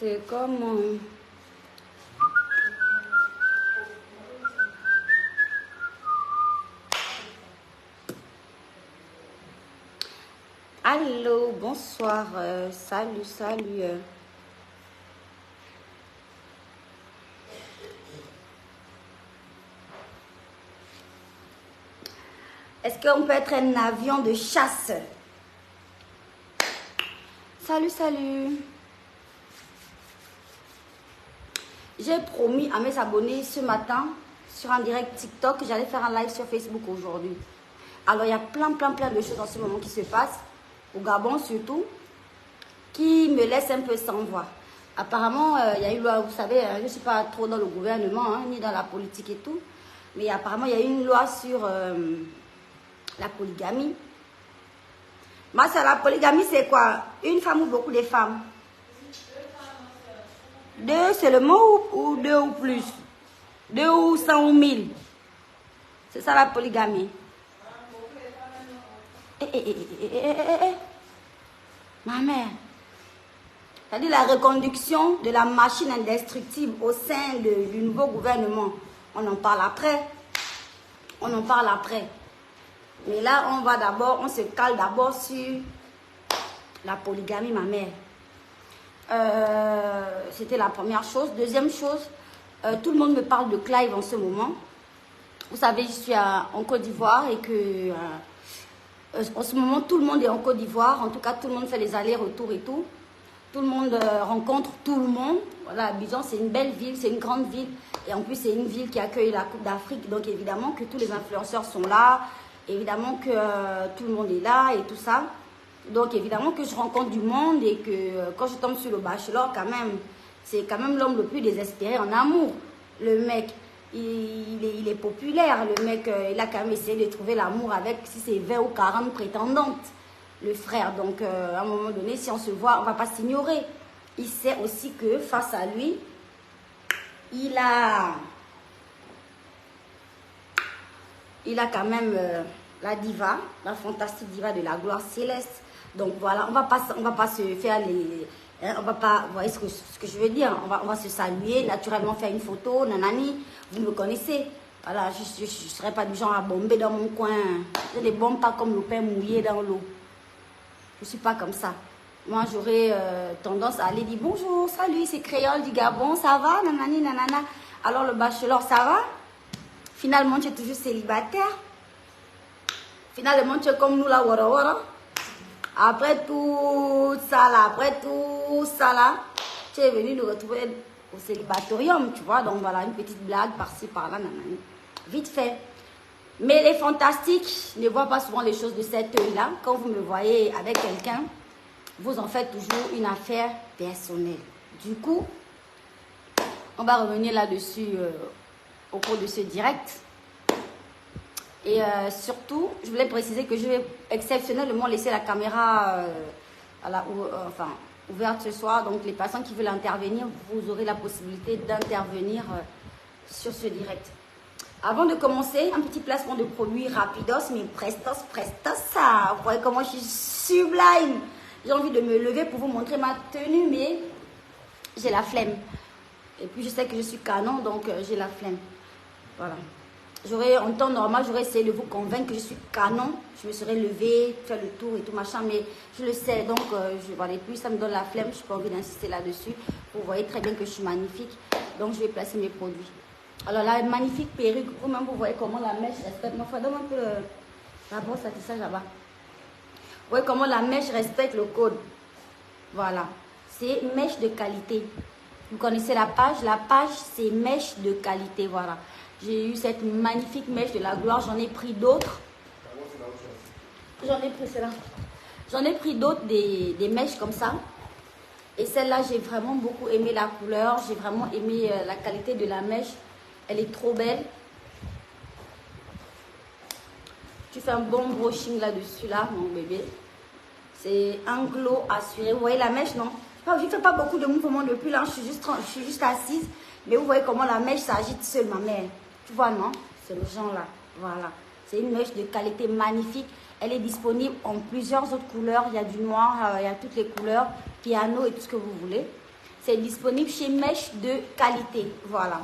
C'est comme... Allô, bonsoir, salut, salut. Est-ce qu'on peut être un avion de chasse? Salut, salut. J'ai promis à mes abonnés ce matin sur un direct TikTok que j'allais faire un live sur Facebook aujourd'hui. Alors, il y a plein de choses en ce moment qui se passent, au Gabon surtout, qui me laissent un peu sans voix. Apparemment, il y a une loi, vous savez, je ne suis pas trop dans le gouvernement, ni dans la politique et tout, mais apparemment, il y a une loi sur la polygamie. Moi, c'est la polygamie, c'est quoi? Une femme ou beaucoup de femmes? Deux, c'est le mot ou deux ou plus? Deux ou 100 ou 1000? C'est ça la polygamie. Ma mère. C'est-à-dire la reconduction de la machine indestructible au sein du nouveau gouvernement. On en parle après. On en parle après. Mais là, on se cale d'abord sur la polygamie, ma mère. C'était la première chose. Deuxième chose, tout le monde me parle de Clive en ce moment. Vous savez, je suis en Côte d'Ivoire et que en ce moment, tout le monde est en Côte d'Ivoire. En tout cas, tout le monde fait les allers-retours et tout. Tout le monde rencontre tout le monde. Voilà, Abidjan, c'est une belle ville, c'est une grande ville. Et en plus, c'est une ville qui accueille la Coupe d'Afrique. Donc, évidemment que tous les influenceurs sont là. Évidemment que tout le monde est là et tout ça. Donc, évidemment que je rencontre du monde et que quand je tombe sur le bachelor, quand même, c'est quand même l'homme le plus désespéré en amour. Le mec, il est populaire. Le mec, il a quand même essayé de trouver l'amour avec, si c'est 20 ou 40 prétendantes, le frère. Donc, à un moment donné, si on se voit, on ne va pas s'ignorer. Il sait aussi que face à lui, il a quand même la diva, la fantastique diva de la gloire céleste. Donc voilà, on va pas se faire les... Hein, on va pas... Vous voyez ce que je veux dire? On va se saluer, naturellement faire une photo, nanani. Vous me connaissez. Voilà, je ne serai pas du genre à bomber dans mon coin. Je ne bombe pas comme le pain mouillé dans l'eau. Je ne suis pas comme ça. Moi, j'aurais tendance à aller dire bonjour, salut, c'est Créole du Gabon, ça va? Nanani, nanana. Alors le bachelor, ça va? Finalement, tu es toujours célibataire. Finalement, tu es comme nous, là, wara wara. Après tout ça, là, tu es venu nous retrouver au célibatorium, tu vois. Donc, voilà, une petite blague par-ci, par-là, nanani. Vite fait. Mais les fantastiques ne voient pas souvent les choses de cet œil-là. Quand vous me voyez avec quelqu'un, vous en faites toujours une affaire personnelle. Du coup, on va revenir là-dessus au cours de ce direct. Et surtout, je voulais préciser que je vais exceptionnellement laisser la caméra ouverte ce soir. Donc, les personnes qui veulent intervenir, vous aurez la possibilité d'intervenir sur ce direct. Avant de commencer, un petit placement de produits rapidos, mais prestos, ça. Vous voyez comment je suis sublime. J'ai envie de me lever pour vous montrer ma tenue, mais j'ai la flemme. Et puis, je sais que je suis canon, donc j'ai la flemme. Voilà. En temps normal, j'aurais essayé de vous convaincre que je suis canon. Je me serais levée, faire le tour et tout machin, mais je le sais. Donc, voilà. Et puis, ça me donne la flemme. Je n'ai pas envie d'insister là-dessus. Vous voyez très bien que je suis magnifique. Donc, je vais placer mes produits. Alors, la magnifique perruque, vous-même, vous voyez comment la mèche respecte. Non, donne un peu la brosse à tissage là-bas. Vous voyez comment la mèche respecte le code. Voilà. C'est mèche de qualité. Vous connaissez la page? La page, c'est mèche de qualité. Voilà. J'ai eu cette magnifique mèche de la gloire. J'en ai pris d'autres. J'en ai pris d'autres, des mèches comme ça. Et celle-là, j'ai vraiment beaucoup aimé la couleur. J'ai vraiment aimé la qualité de la mèche. Elle est trop belle. Tu fais un bon brushing là-dessus, là, mon bébé. C'est un glow assuré. Vous voyez la mèche, non? Je ne fais pas beaucoup de mouvements depuis là. Je suis juste assise. Mais vous voyez comment la mèche s'agite seule, ma mère. Tu vois, non? C'est le genre là. Voilà. C'est une mèche de qualité magnifique. Elle est disponible en plusieurs autres couleurs. Il y a du noir, il y a toutes les couleurs, piano et tout ce que vous voulez. C'est disponible chez Mèche de qualité. Voilà.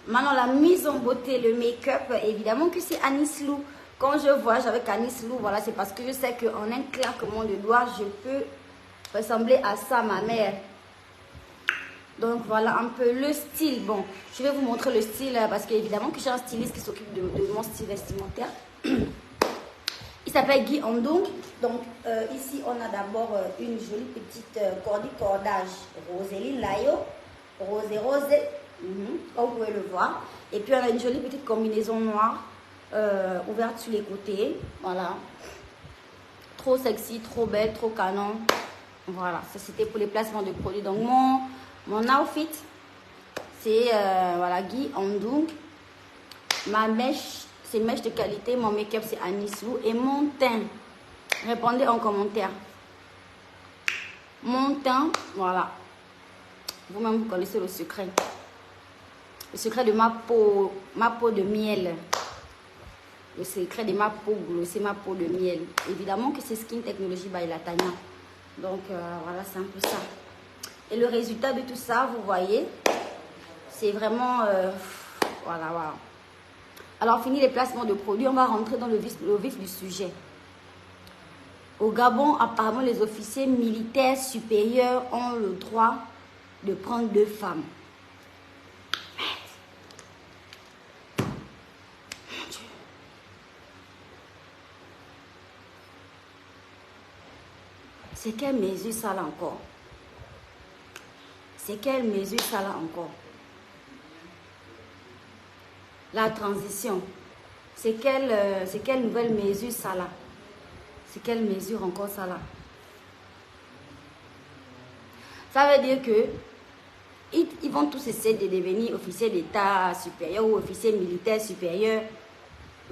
Maintenant, la mise en beauté, le make-up, évidemment que c'est Anis Lou. Quand je voyage avec Anis Lou, voilà, c'est parce que je sais qu'en un claquement de doigts, je peux ressembler à ça, ma mère. Donc, voilà un peu le style. Bon, je vais vous montrer le style parce qu'évidemment que j'ai un styliste qui s'occupe de mon style vestimentaire. Il s'appelle Guy Andong. Donc, ici, on a d'abord une jolie petite cordage Roséline Layo. Rosé. Comme vous pouvez le voir. Et puis, on a une jolie petite combinaison noire ouverte sur les côtés. Voilà. Trop sexy, trop belle, trop canon. Voilà. Ça, c'était pour les placements de produits. Donc, mon outfit, c'est voilà, Guy Andong. Ma mèche, c'est mèche de qualité. Mon make-up, c'est Anis Lou. Et mon teint, répondez en commentaire. Mon teint, voilà. Vous-même, vous connaissez le secret. Le secret de ma peau de miel. Le secret de ma peau c'est ma peau de miel. Évidemment que c'est Skin Technology by Latanya. Donc, voilà, c'est un peu ça. Et le résultat de tout ça, vous voyez, c'est vraiment... voilà, voilà. Alors, fini les placements de produits, on va rentrer dans le vif du sujet. Au Gabon, apparemment, les officiers militaires supérieurs ont le droit de prendre 2 femmes. Mon Dieu. C'est quelle mesure ça là encore? C'est quelle mesure ça là encore? La transition. C'est quelle nouvelle mesure ça là? C'est quelle mesure encore ça là? Ça veut dire que ils vont tous essayer de devenir officiers d'État supérieur ou officiers militaires supérieurs.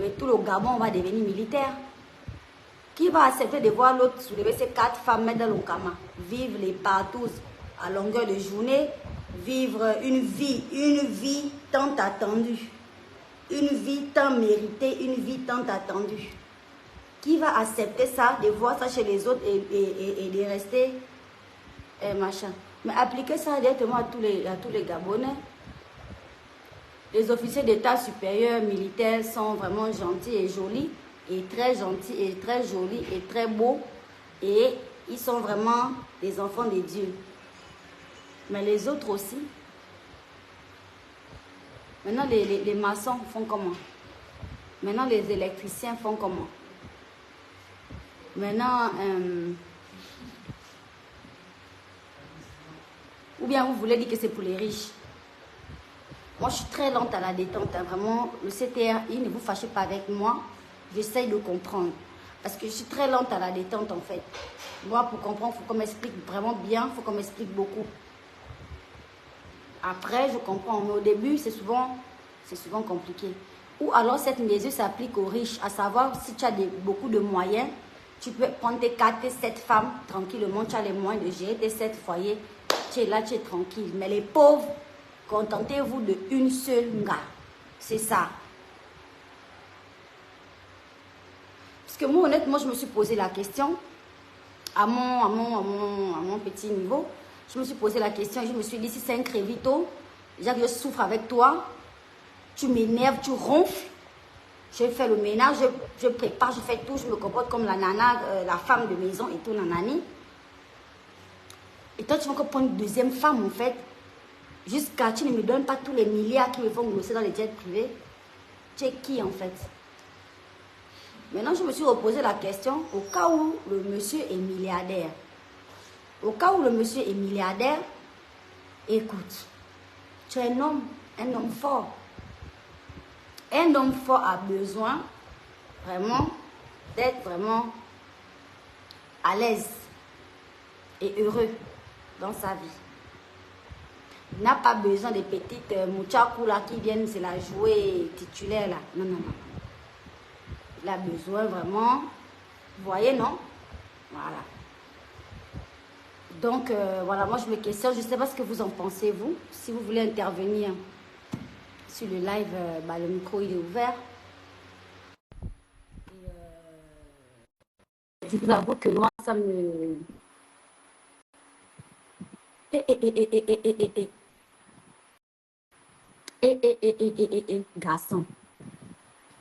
Et tout le Gabon va devenir militaire. Qui va accepter de voir l'autre soulever ces 4 femmes mettre dans le kama, vivre les partous à longueur de journée, vivre une vie tant attendue, une vie tant méritée, une vie tant attendue. Qui va accepter ça, de voir ça chez les autres et de rester machin? Mais appliquez ça directement à tous les Gabonais. Les officiers d'État supérieur militaires sont vraiment gentils et jolis, et très gentils et très jolis et très beaux, et ils sont vraiment des enfants de Dieu. Mais les autres aussi. Maintenant, les maçons font comment? Maintenant, les électriciens font comment? Maintenant, ou bien vous voulez dire que c'est pour les riches? Moi, je suis très lente à la détente. Hein. Vraiment, le CTRI, ne vous fâchez pas avec moi. J'essaye de comprendre. Parce que je suis très lente à la détente, en fait. Moi, pour comprendre, il faut qu'on m'explique vraiment bien. Il faut qu'on m'explique beaucoup. Après, je comprends. Mais au début, c'est souvent compliqué. Ou alors, cette mesure s'applique aux riches. À savoir, si tu as beaucoup de moyens, tu peux prendre tes 4, tes 7 femmes tranquillement. Tu as les moyens de gérer tes 7 foyers. Tu es là, tu es tranquille. Mais les pauvres... Contentez-vous de une seule nga. C'est ça. Parce que moi, honnêtement, je me suis posé la question, à mon petit niveau, je me suis posé la question et je me suis dit, si c'est un crévito, déjà que je souffre avec toi, tu m'énerves, tu ronfles, je fais le ménage, je prépare, je fais tout, je me comporte comme la nana, la femme de maison et tout, nanani. Et toi, tu vas encore prendre une deuxième femme, en fait. Jusqu'à tu ne me donnes pas tous les milliards qui me font glosser dans les jets privés. Tu es qui en fait? Maintenant, je me suis reposé la question au cas où le monsieur est milliardaire. Au cas où le monsieur est milliardaire, écoute, tu es un homme fort. Un homme fort a besoin vraiment d'être vraiment à l'aise et heureux dans sa vie. Il n'a pas besoin de petites mouchakou là qui viennent se la jouer titulaire là. Non, non, non. Il a besoin vraiment, vous voyez, non? Voilà. Donc, voilà, moi je me questionne, je ne sais pas ce que vous en pensez, vous. Si vous voulez intervenir sur le live, le micro il est ouvert. Et, je vous avoue que moi, ça me... Garçon.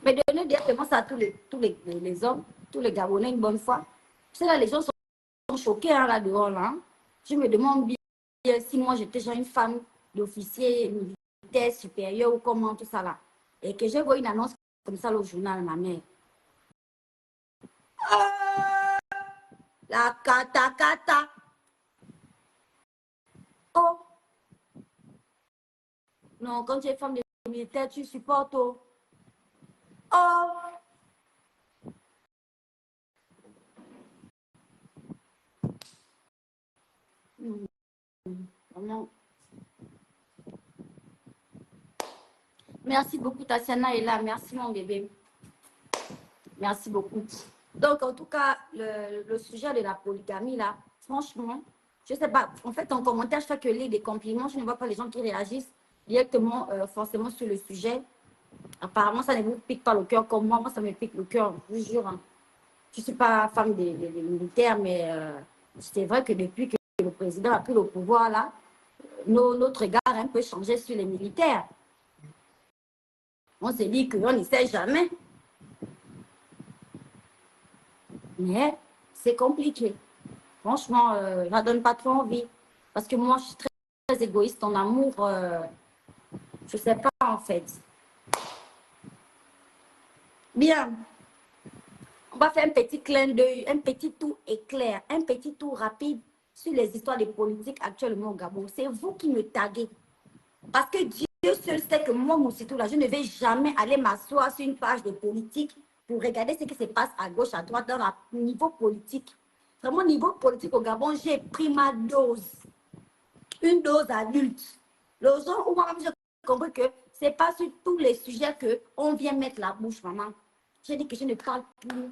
Mais de ne dire tellement ça à tous les hommes, tous les Gabonais une bonne fois. Tu sais, là, les gens sont choqués hein, là dehors. Là, hein. Je me demande bien si moi j'étais genre une femme d'officier militaire supérieur ou comment tout ça là. Et que je vois une annonce comme ça au journal, ma mère. Ah, la kata kata. Oh, non, quand tu es femme de militaire, tu supportes. Oh, oh. Vraiment. Merci beaucoup, Tatiana est là. Merci, mon bébé. Merci beaucoup. Donc, en tout cas, le sujet de la polygamie, là, franchement, je ne sais pas. En fait, en commentaire, je fais que lire des compliments. Je ne vois pas les gens qui réagissent directement, forcément, sur le sujet. Apparemment, ça ne vous pique pas le cœur comme moi. Moi, ça me pique le cœur, je vous jure. Hein. Je ne suis pas femme des militaires, mais c'est vrai que depuis que le président a pris le pouvoir, là, notre regard a un peu changé sur les militaires. On se dit qu'on ne sait jamais. Mais c'est compliqué. Franchement, ça ne donne pas trop envie. Parce que moi, je suis très, très égoïste en amour. Je ne sais pas, en fait. Bien. On va faire un petit clin d'œil, un petit tour éclair, un petit tour rapide sur les histoires de politique actuellement au Gabon. C'est vous qui me taguez. Parce que Dieu seul sait que moi, Moussitou, là, je ne vais jamais aller m'asseoir sur une page de politique pour regarder ce qui se passe à gauche, à droite, dans le niveau politique. Vraiment, niveau politique au Gabon, j'ai pris ma dose. Une dose adulte. Le jour où moi, j'ai compris que ce n'est pas sur tous les sujets qu'on vient mettre la bouche, maman. J'ai dit que je ne parle plus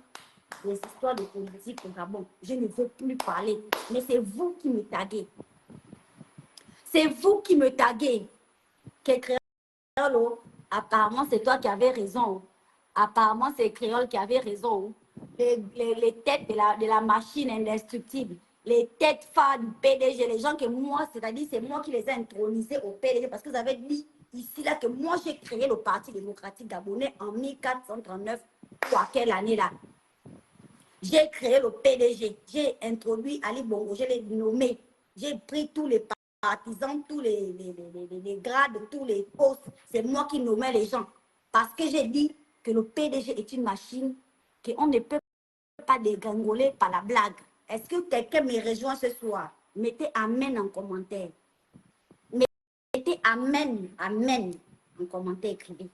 des histoires de politique au Gabon. Je ne veux plus parler. Mais c'est vous qui me taguez. C'est vous qui me taguez. Créole, apparemment, c'est toi qui avais raison. Apparemment, c'est Créole qui avait raison. Les têtes de la machine indestructible, les têtes phares du PDG, les gens que moi, c'est-à-dire, c'est moi qui les ai intronisés au PDG parce que vous avez dit ici, là, que moi, j'ai créé le Parti démocratique gabonais en 1439. Quoi, quelle année là? J'ai créé le PDG, j'ai introduit Ali Bongo, je l'ai nommé, j'ai pris tous les partisans, tous les grades, tous les postes. C'est moi qui nommais les gens. Parce que j'ai dit que le PDG est une machine qu'on ne peut pas dégringoler par la blague. Est-ce que quelqu'un me rejoint ce soir? Mettez Amen en commentaire. Mettez Amen, Amen en commentaire, écrivez.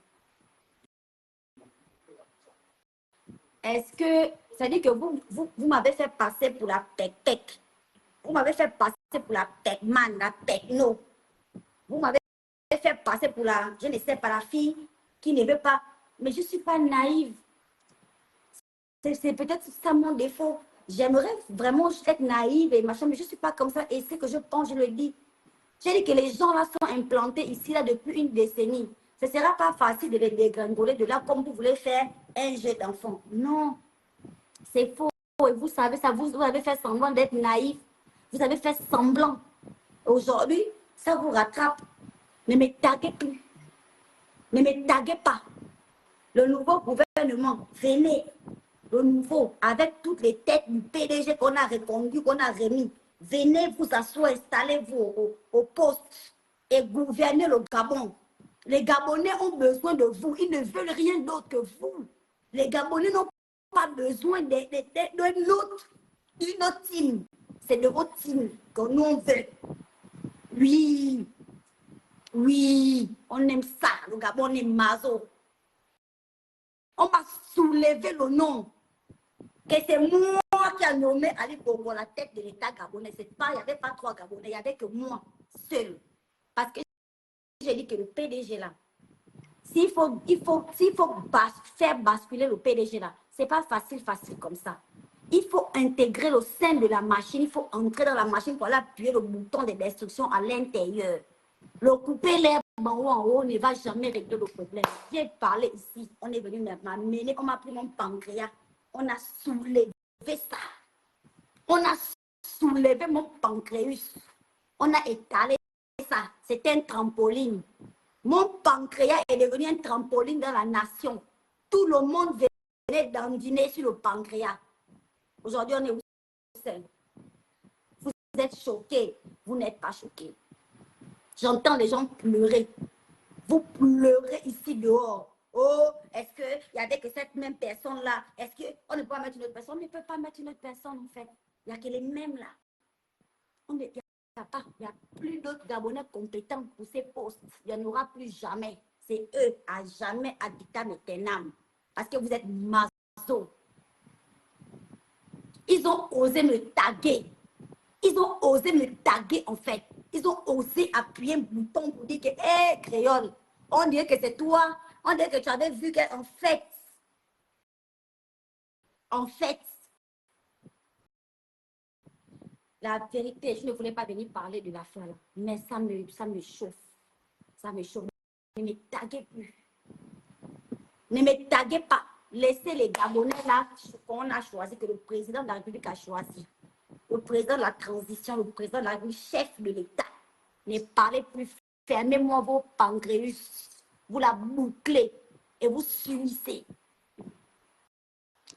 Est-ce que, ça dit que vous m'avez fait passer pour la tech-tech. Vous m'avez fait passer pour la techman, la techno. Vous m'avez fait passer pour la, je ne sais pas, la fille qui ne veut pas. Mais je ne suis pas naïve. C'est peut-être ça mon défaut. J'aimerais vraiment être naïve et machin, mais je ne suis pas comme ça. Et ce que je pense, je le dis. J'ai dit que les gens là sont implantés ici là depuis une décennie. Ce ne sera pas facile de les dégringoler de là comme vous voulez faire un jeu d'enfant. Non, c'est faux. Et vous savez ça, vous avez fait semblant d'être naïf. Vous avez fait semblant. Aujourd'hui, ça vous rattrape. Ne me taguez plus. Ne me taguez pas. Le nouveau gouvernement, venez. Le nouveau, avec toutes les têtes du PDG qu'on a reconduit, qu'on a remis. Venez vous asseoir, installez-vous au poste et gouvernez le Gabon. Les Gabonais ont besoin de vous. Ils ne veulent rien d'autre que vous. Les Gabonais n'ont pas besoin d'une autre team. C'est de votre team que nous on veut. Oui, oui, on aime ça. Le Gabon aime Mazo. On va soulever le nom. Que c'est moi qui a nommé Ali Bongo la tête de l'État gabonais. Il n'y avait pas 3 Gabonais, il n'y avait que moi seul. Parce que j'ai dit que le PDG là, s'il faut faire basculer le PDG là, ce n'est pas facile comme ça. Il faut intégrer le sein de la machine, il faut entrer dans la machine pour aller appuyer le bouton de destruction à l'intérieur. Le couper l'herbe en haut ne va jamais régler le problème. J'ai parlé ici, on est venu m'amener, on m'a pris mon pancréas, on a soulevé ça. On a soulevé mon pancréas. On a étalé ça. C'était un trampoline. Mon pancréas est devenu un trampoline dans la nation. Tout le monde venait dandiner sur le pancréas. Aujourd'hui, on est où? Vous êtes choqués. Vous n'êtes pas choqués. J'entends les gens pleurer. Vous pleurez ici dehors. Oh, est-ce qu'il y avait que cette même personne-là? Est-ce qu'on ne peut pas mettre une autre personne? On ne peut pas mettre une autre personne, en fait. Il n'y a que les mêmes là. Il n'y a plus d'autres Gabonais compétents pour ces postes. Il n'y en aura plus jamais. C'est eux à jamais ad vitam aeternam. Parce que vous êtes maso. Ils ont osé me taguer. Ils ont osé me taguer, en fait. Ils ont osé appuyer un bouton pour dire que, hé, créole, on dirait que c'est toi. On dirait que tu avais vu qu'en fait, la vérité, je ne voulais pas venir parler de l'affaire là, mais ça me chauffe. Ça me chauffe. Ne me taguez plus. Ne me taguez pas. Laissez les Gabonais là qu'on a choisi, que le président de la République a choisi. Le président de la transition, le président de la République, chef de l'État. Ne parlez plus. Fermez-moi vos pancréus. Vous la bouclez et vous s'unissez.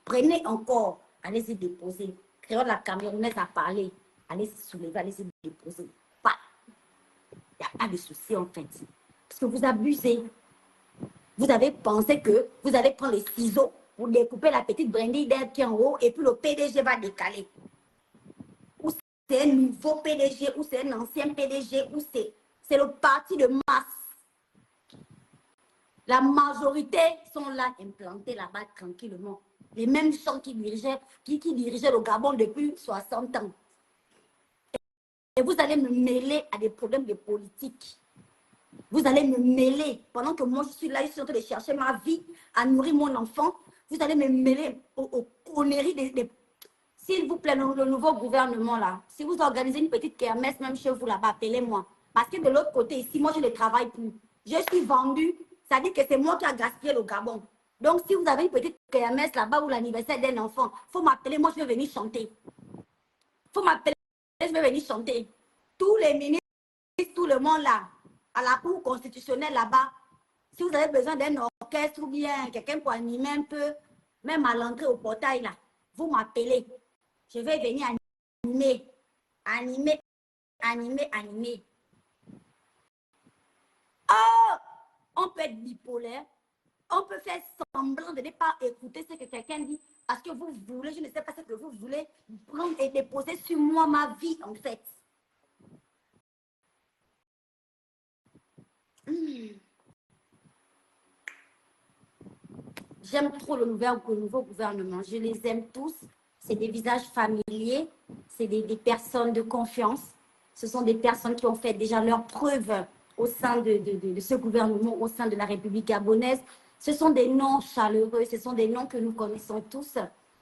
Prenez encore. Allez-y déposer. Créole la Camerounaise a parlé. Allez-y soulever, allez-y déposer. Pas. Il n'y a pas de souci en fait. Parce que vous abusez. Vous avez pensé que vous allez prendre les ciseaux pour découper la petite brindille d'herbe qui est en haut et puis le PDG va décaler. Ou c'est un nouveau PDG, ou c'est un ancien PDG, ou c'est le parti de masse. La majorité sont là, implantés là-bas tranquillement. Les mêmes gens qui dirigeaient le Gabon depuis 60 ans. Et vous allez me mêler à des problèmes de politique. Vous allez me mêler, pendant que moi je suis là, je suis en train de chercher ma vie, à nourrir mon enfant. Vous allez me mêler aux conneries des... S'il vous plaît, le nouveau gouvernement là, si vous organisez une petite kermesse même chez vous là-bas, appelez-moi. Parce que de l'autre côté ici, moi je ne travaille plus. Je suis vendue, ça dit que c'est moi qui a gaspillé le Gabon. Donc si vous avez une petite kermesse là-bas ou l'anniversaire d'un enfant, il faut m'appeler, moi je vais venir chanter. Il faut m'appeler, je vais venir chanter. Tous les ministres, tout le monde là, à la cour constitutionnelle là-bas, si vous avez besoin d'un orchestre ou bien quelqu'un pour animer un peu, même à l'entrée au portail là, vous m'appelez. Je vais venir animer. Oh, on peut être bipolaire, on peut faire semblant de ne pas écouter ce que quelqu'un dit parce que vous voulez, je ne sais pas ce que vous voulez, prendre et déposer sur moi ma vie en fait. J'aime trop le nouveau gouvernement. Je les aime tous. C'est des visages familiers. C'est des personnes de confiance. Ce sont des personnes qui ont fait déjà leurs preuves au sein de ce gouvernement, au sein de la République gabonaise. Ce sont des noms chaleureux. Ce sont des noms que nous connaissons tous.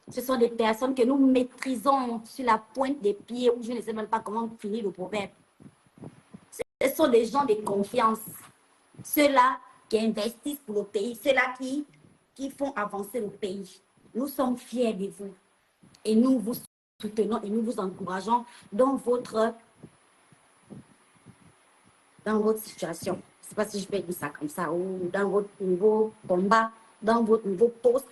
Ce sont des personnes que nous maîtrisons sur la pointe des pieds, ou je ne sais même pas comment finir le proverbe. Ce sont des gens de confiance. Ceux-là qui investissent pour le pays, ceux-là qui font avancer le pays. Nous sommes fiers de vous et nous vous soutenons et nous vous encourageons dans votre situation. Je ne sais pas si je peux dire ça comme ça, ou dans votre nouveau combat, dans votre nouveau poste,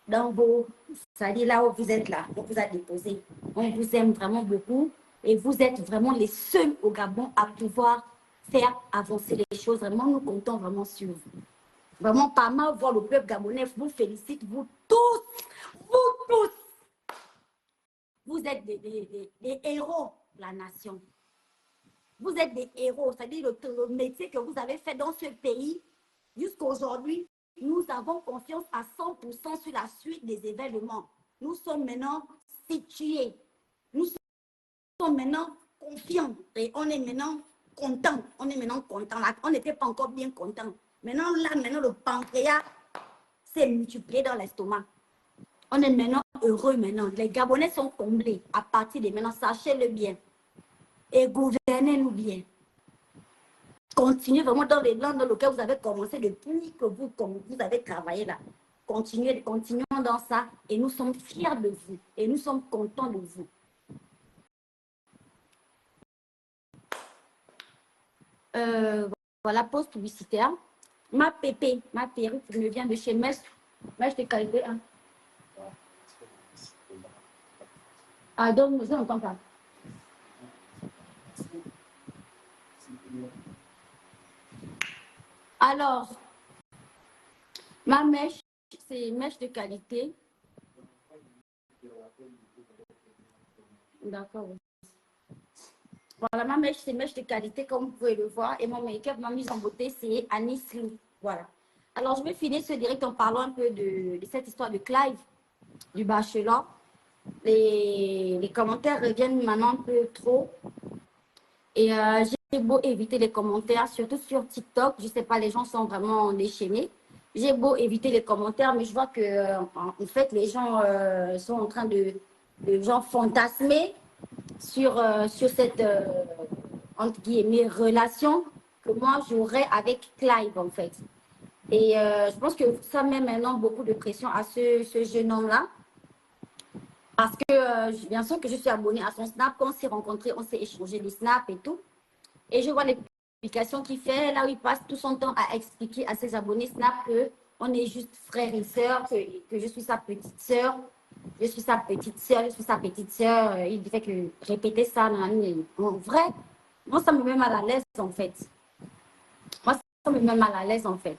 dans vos... C'est-à-dire là où vous êtes là, on vous a déposé. On vous aime vraiment beaucoup et vous êtes vraiment les seuls au Gabon à pouvoir faire avancer les choses. Vraiment, nous comptons vraiment sur vous. Vraiment, pas mal voir le peuple gabonais vous félicite, vous tous. Vous êtes des héros de la nation. Vous êtes des héros, c'est-à-dire le métier que vous avez fait dans ce pays. Jusqu'à aujourd'hui, nous avons confiance à 100% sur la suite des événements. Nous sommes maintenant situés. Nous sommes maintenant confiants et on est maintenant contents. On n'était pas encore bien contents. Maintenant, le pancréas s'est multiplié dans l'estomac. On est maintenant heureux maintenant. Les Gabonais sont comblés à partir de maintenant. Sachez-le bien. Et gouvernez-nous bien. Continuez vraiment dans les langues dans lesquelles vous avez commencé depuis que vous avez travaillé là. Continuons dans ça et nous sommes fiers de vous et nous sommes contents de vous. Voilà, pause publicitaire. Ma pépé, ma perruque me vient de chez Mèche de qualité 1. Ah, donc, je n'entends pas. Alors, ma mèche, c'est mèche de qualité. D'accord. Voilà, ma mèche, c'est mèche de qualité, comme vous pouvez le voir. Et mon make-up, ma mise en beauté, c'est Anis Lou. Voilà. Alors, je vais finir ce direct en parlant un peu de cette histoire de Clive, du bachelor. Les commentaires reviennent maintenant un peu trop. Et j'ai beau éviter les commentaires, surtout sur TikTok. Je ne sais pas, les gens sont vraiment déchaînés. J'ai beau éviter les commentaires, mais je vois que, en fait, les gens sont en train de genre, fantasmer sur cette, entre guillemets, relation que moi, j'aurais avec Clive, en fait. Et je pense que ça met maintenant beaucoup de pression à ce jeune homme-là. Parce que, bien sûr que je suis abonnée à son Snap. Quand on s'est rencontrés, on s'est échangé des snaps et tout. Et je vois les publications qu'il fait, là où il passe tout son temps à expliquer à ses abonnés Snap qu'on est juste frère et sœur, que je suis sa petite sœur. Je suis sa petite sœur, je suis sa petite sœur. Il fait que répéter ça, en vrai, moi, ça me met mal à l'aise, en fait. Moi, ça me met mal à l'aise, en fait.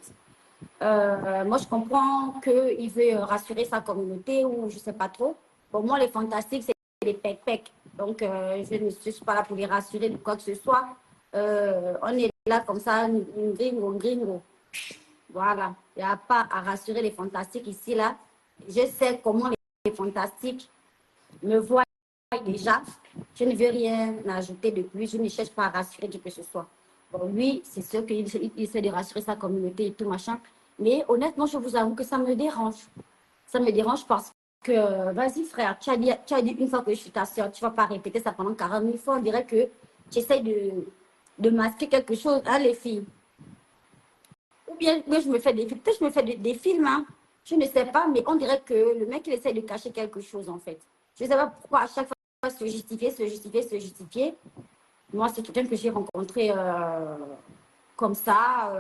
Moi, je comprends qu'il veut rassurer sa communauté ou je ne sais pas trop. Pour moi, les fantastiques, c'est des pec-pec. Donc, je ne suis pas là pour les rassurer de quoi que ce soit. On est là comme ça, gringo, gringo. Voilà. Il n'y a pas à rassurer les fantastiques ici, là. Je sais comment les fantastiques me voient déjà. Je ne veux rien ajouter de plus. Je ne cherche pas à rassurer qui que ce soit. Bon, lui, c'est sûr qu'il essaie de rassurer sa communauté et tout, machin. Mais honnêtement, je vous avoue que ça me dérange. Ça me dérange parce que, vas-y frère, tu as dit une fois que je suis ta soeur, tu ne vas pas répéter ça pendant 40 000 fois. On dirait que tu essaies de masquer quelque chose, hein, les filles. Ou bien je me fais des films. Peut-être que je me fais des films, hein. Je ne sais pas, mais on dirait que le mec, il essaie de cacher quelque chose, en fait. Je ne sais pas pourquoi à chaque fois se justifier, se justifier, se justifier. Moi, c'est quelqu'un que j'ai rencontré comme ça,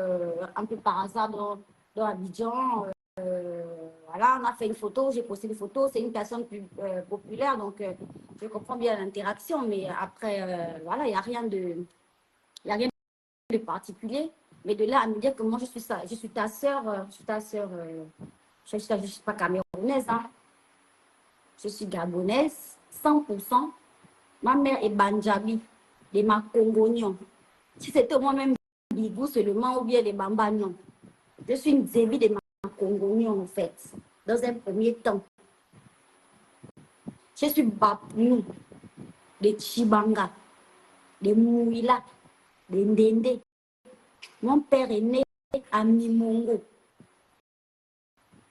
un peu par hasard dans Abidjan. Voilà, on a fait une photo, j'ai posté une photo. C'est une personne plus populaire, donc je comprends bien l'interaction. Mais après, voilà, il n'y a rien de particulier. Mais de là à me dire que moi, je suis ta sœur, je ne suis pas camerounaise, hein. Je suis gabonaise, 100%. Ma mère est Banjabi, des Makongonions. Si c'était moi-même Bigou seulement ou bien les Bamba, non. Je suis une Zébi des Makongonions, en fait, dans un premier temps. Je suis Bapnou, des Chibanga, des Mouila, des Ndende. Mon père est né à Mimongo.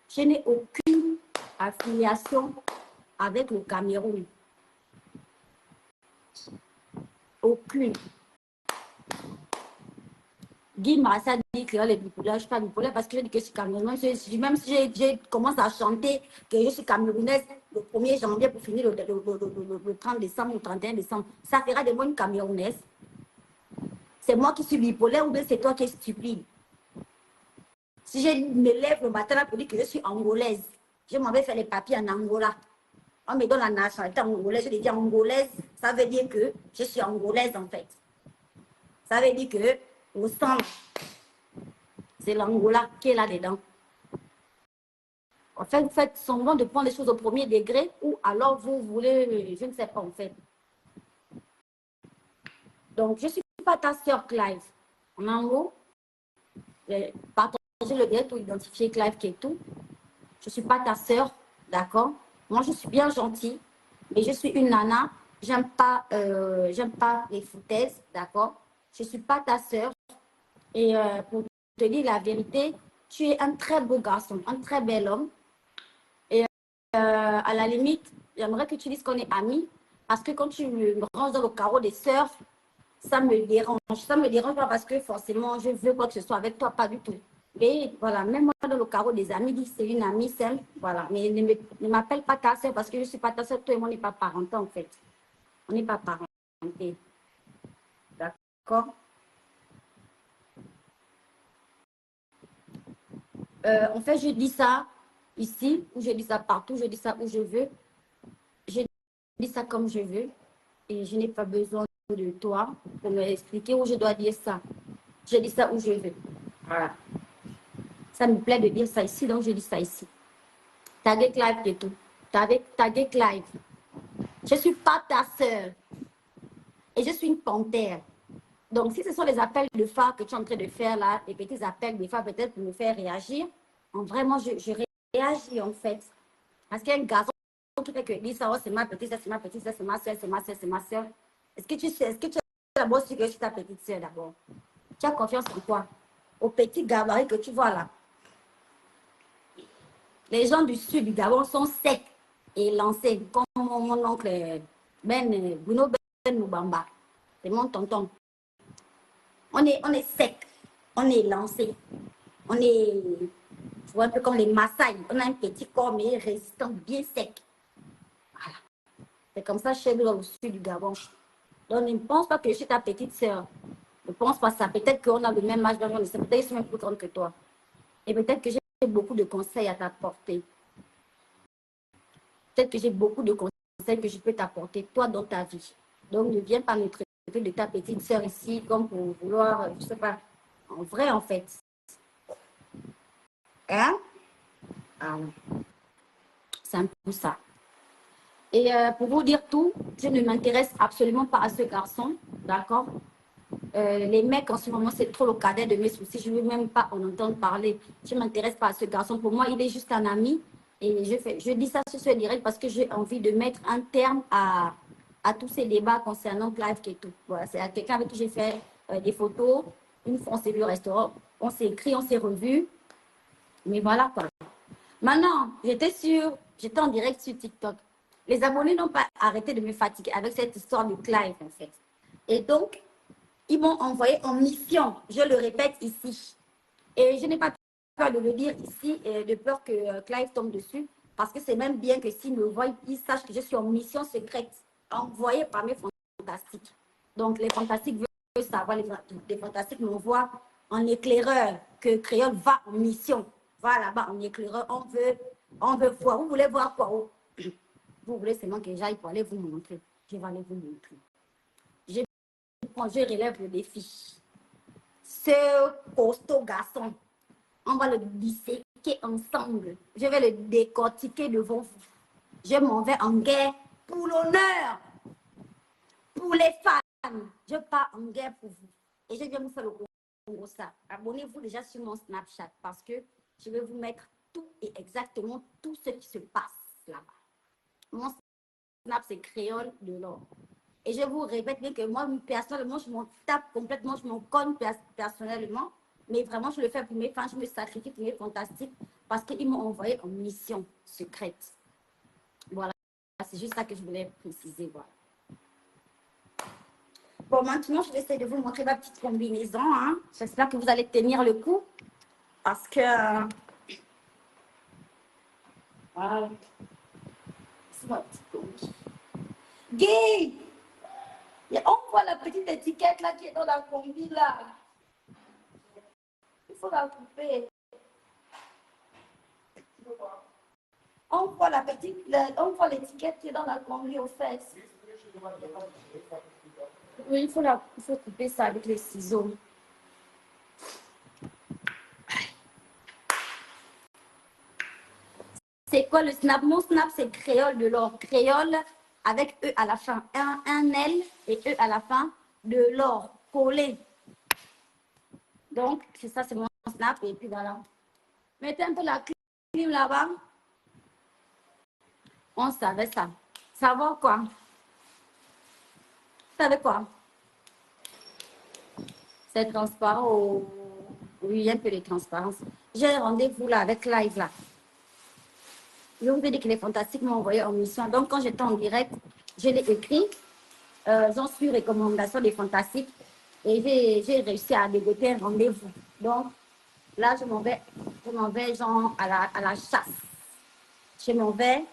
Je n'ai aucune affiliation avec le Cameroun. Aucune. Guy Marassa dit que les bipolaires, je ne suis pas bipolaire parce que je dis que je suis camerounaise. Même si j'ai commencé à chanter que je suis camerounaise le 1er janvier pour finir le 30 décembre ou 31 décembre, ça fera de moi une camerounaise. C'est moi qui suis bipolaire ou bien c'est toi qui es stupide. Si je me lève le matin pour dire que je suis angolaise, je m'en vais faire les papiers en Angola. On me donne la nationalité angolaise, je dis angolaise, ça veut dire que je suis angolaise en fait. Ça veut dire que au sang, c'est l'Angola qui est là-dedans. En fait, vous faites semblant de prendre les choses au premier degré ou alors vous voulez, je ne sais pas en fait. Donc, je ne suis pas ta sœur Clive. En gros, partager le direct pour identifier Clive qui est tout. Je ne suis pas ta sœur, d'accord? Moi, je suis bien gentille, mais je suis une nana. J'aime pas les foutaises, d'accord? Je ne suis pas ta sœur. Et pour te dire la vérité, tu es un très beau garçon, un très bel homme. Et à la limite, j'aimerais que tu dises qu'on est amis, parce que quand tu me ranges dans le carreau des sœurs, ça me dérange. Ça me dérange pas parce que forcément, je veux quoi que ce soit avec toi, pas du tout. Mais voilà, même moi dans le carreau des amis, dit c'est une amie seule. Voilà, mais ne m'appelle pas ta soeur parce que je ne suis pas ta soeur. Toi et moi, on n'est pas parentés en fait. On n'est pas parentés. D'accord? En fait, je dis ça ici, ou je dis ça partout, je dis ça où je veux. Je dis ça comme je veux. Et je n'ai pas besoin de toi pour m'expliquer où je dois dire ça. Je dis ça où je veux. Voilà. Ça me plaît de dire ça ici, donc je dis ça ici. Taguer Clive et tout. Taguer Clive. Je ne suis pas ta sœur. Et je suis une panthère. Donc, si ce sont les appels de phare que tu es en train de faire là, les petits appels de phare peut-être pour me faire réagir, en vraiment, je réagis en fait. Parce qu'il y a un garçon qui fait que dit ça, oh, c'est ma petite soeur, c'est ma petite soeur, c'est ma soeur, c'est ma soeur, c'est ma soeur. Est-ce que tu sais, est-ce que tu es d'abord sûr que je suis ta petite soeur d'abord? Tu as confiance en quoi? Au petit gabarit que tu vois là. Les gens du sud du Gabon sont secs et lancés, comme mon oncle Bruno Ben Moubamba. C'est mon tonton. On est sec, on est lancé, on est, tu vois, un peu comme les Maasai. On a un petit corps, mais résistant, bien sec. Voilà. C'est comme ça chez nous, dans le sud du Gabon. Donc, ne pense pas que je suis ta petite sœur. Ne pense pas ça. Peut-être qu'on a le même âge, peut-être que je suis même plus grande que toi. Et peut-être que j'ai beaucoup de conseils à t'apporter. Peut-être que j'ai beaucoup de conseils que je peux t'apporter, toi, dans ta vie. Donc, ne viens pas me traiter de ta petite sœur ici, comme pour vouloir, je ne sais pas, en vrai, en fait. Hein? Ah, c'est un peu ça. Et pour vous dire tout, je ne m'intéresse absolument pas à ce garçon, d'accord? Les mecs, en ce moment, c'est trop le cadet de mes soucis. Je ne veux même pas en entendre parler. Je ne m'intéresse pas à ce garçon. Pour moi, il est juste un ami. Et je dis ça sur ce direct parce que j'ai envie de mettre un terme à tous ces débats concernant Clive et tout. Voilà, c'est à quelqu'un avec qui j'ai fait des photos. Une fois, on s'est vu au restaurant. On s'est écrit, on s'est revu. Mais voilà quoi. Maintenant, j'étais en direct sur TikTok. Les abonnés n'ont pas arrêté de me fatiguer avec cette histoire de Clive, en fait. Et donc, ils m'ont envoyé en mission, je le répète ici. Et je n'ai pas peur de le dire ici, de peur que Clive tombe dessus, parce que c'est même bien que s'ils me voient, ils sachent que je suis en mission secrète, envoyée par mes fantastiques. Donc, les fantastiques veulent savoir, les fantastiques m'envoient en éclaireur que Créole va en mission. Va là-bas en éclaireur, on veut voir. Vous voulez voir quoi? Vous voulez seulement que j'aille pour aller vous montrer. Je vais aller vous montrer. Je relève le défi. Ce costaud garçon, on va le disséquer ensemble. Je vais le décortiquer devant vous. Je m'en vais en guerre pour l'honneur, pour les fans. Je pars en guerre pour vous. Et je viens vous faire le Congo ça. Abonnez-vous déjà sur mon Snapchat parce que je vais vous mettre tout et exactement tout ce qui se passe là-bas. Mon Snap, c'est créole de l'or. Et je vous répète bien que moi, personnellement, je m'en tape complètement, je m'en cogne personnellement. Mais vraiment, je le fais pour mes fans, je me sacrifie pour mes fantastiques parce qu'ils m'ont envoyé en mission secrète. Voilà, c'est juste ça que je voulais préciser. Voilà. Bon, maintenant, je vais essayer de vous montrer ma petite combinaison. Hein. J'espère que vous allez tenir le coup parce que... Voilà. C'est ma petite combinaison. Gay! Et on voit la petite étiquette là qui est dans la combi là. Il faut la couper. On voit la petite, on voit l'étiquette qui est dans la combi aux fesses. Oui, il faut couper ça avec les ciseaux. C'est quoi le snap? Mon snap, c'est créole de l'or. Créole avec E à la fin. Un L et E à la fin de l'or collé. Donc, c'est ça, c'est mon snap. Et puis voilà. Mettez un peu la clim là-bas. On savait ça. Savoir quoi? Vous savez quoi? C'est transparent. Oui, un peu de transparence. J'ai rendez-vous là avec Live là. Je vous ai dit que les fantastiques m'ont envoyé en mission. Donc, quand j'étais en direct, je l'ai écrit. J'en suis recommandation des fantastiques. Et j'ai réussi à dégoter un rendez-vous. Donc, là, je m'en vais genre à la chasse. Je m'en vais.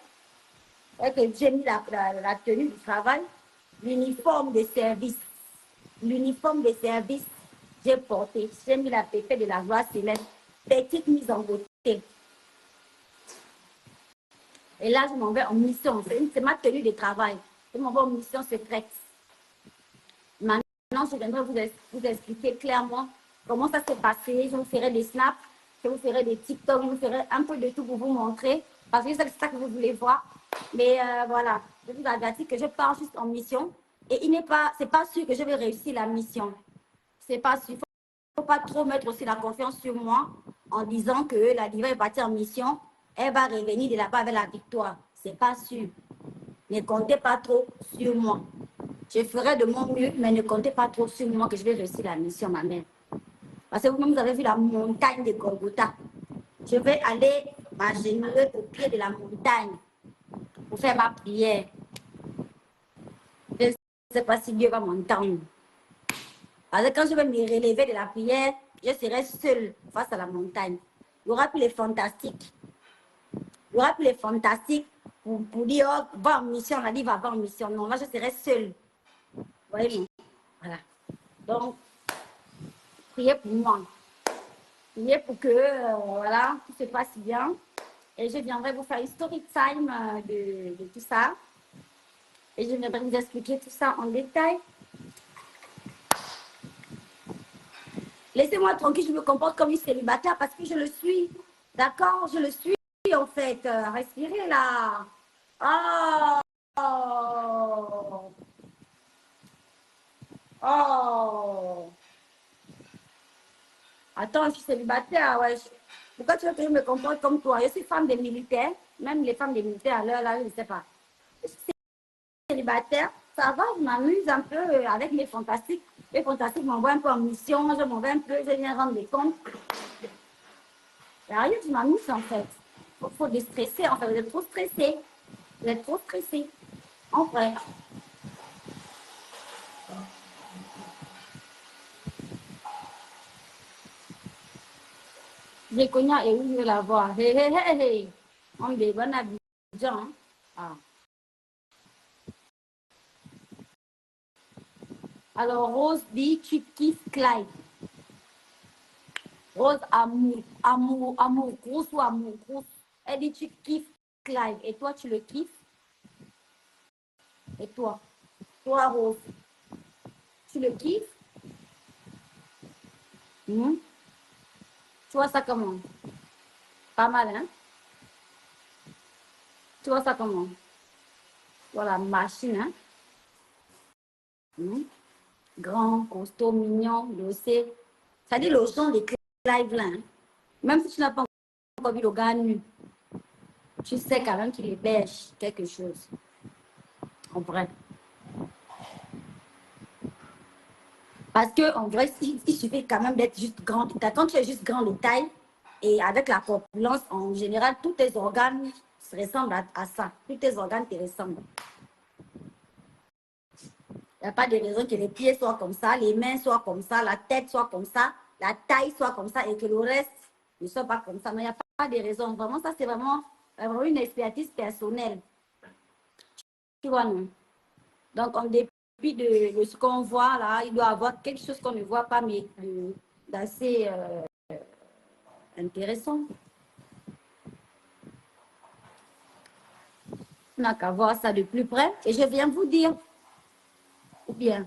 J'ai mis la tenue du travail, l'uniforme de service. L'uniforme de service, j'ai porté. J'ai mis la pépée de la gloire céleste. Petite mise en beauté. Et là, je m'en vais en mission. C'est ma tenue de travail. Je m'en vais en mission secrète. Maintenant, je viendrai vous expliquer clairement comment ça s'est passé. Je vous ferai des snaps, je vous ferai des TikTok, je vous ferai un peu de tout pour vous montrer. Parce que c'est ça que vous voulez voir. Mais voilà, je vous avertis que je pars juste en mission. Et c'est pas sûr que je vais réussir la mission. C'est pas sûr. Il ne faut pas trop mettre aussi la confiance sur moi en disant que la diva est partie en mission. Elle va revenir de là-bas avec la victoire. C'est pas sûr. Ne comptez pas trop sur moi. Je ferai de mon mieux, mais ne comptez pas trop sur moi que je vais réussir la mission, ma mère. Parce que vous-même, vous avez vu la montagne de Golgotha. Je vais aller m'agenouiller au pied de la montagne pour faire ma prière. Je ne sais pas si Dieu va m'entendre. Parce que quand je vais me relever de la prière, je serai seule face à la montagne. Il y aura plus les fantastiques. Il y aura plus les fantastiques pour dire, oh, va en mission. On a dit, va en mission. Non, moi, je serai seule. Vous voyez, non? Voilà. Donc, priez pour moi. Priez pour que, voilà, tout se passe bien. Et je viendrai vous faire une story time de tout ça. Et je viendrai vous expliquer tout ça en détail. Laissez-moi tranquille, je me comporte comme une célibataire parce que je le suis. D'accord? Je le suis en fait. Respirez là. Oh! Oh! Oh! Attends, je suis célibataire, ouais. Pourquoi tu veux que je me comporte comme toi? Je suis femme des militaires. Même les femmes des militaires, à l'heure là, je ne sais pas. Je suis célibataire, ça va, je m'amuse un peu avec mes fantastiques. Les fantastiques m'envoient un peu en mission, je m'en vais un peu, je viens rendre des comptes. Rien, je m'amuse en fait. Il faut déstresser, en fait, vous êtes trop stressé. Vous êtes trop stressé. En vrai. J'ai connu et où je vais la voir. Hé, hé, hé, hé. On est bon Abidjan. Ah. Alors, Rose dit, tu kiffes Clyde. Rose, amour, grosse ou amour, grosse. Elle dit, tu kiffes Clyde. Et toi, tu le kiffes? Et toi? Toi, Rose, tu le kiffes? Hmm? Tu vois ça comment? Pas mal, hein? Tu vois ça comment? Voilà, machine, hein? Hmm? Grand, costaud, mignon, dossé. Ça dit le son des Clive là. Hein? Même si tu n'as pas encore vu le gars nu, tu sais quand même qu'il héberge quelque chose. En vrai. Parce qu'en vrai, il suffit quand même d'être juste grand. Quand tu es juste grand de taille, et avec la corpulence, en général, tous tes organes se ressemblent à ça. Tous tes organes te ressemblent. Il n'y a pas de raison que les pieds soient comme ça, les mains soient comme ça, la tête soit comme ça, la taille soit comme ça et que le reste ne soit pas comme ça. Non, il n'y a pas de raison. Vraiment, ça, c'est vraiment une expertise personnelle. Tu vois, non? Donc, en dépit de ce qu'on voit là, il doit y avoir quelque chose qu'on ne voit pas, mais d'assez intéressant. On n'a qu'à voir ça de plus près et je viens vous dire. Ou bien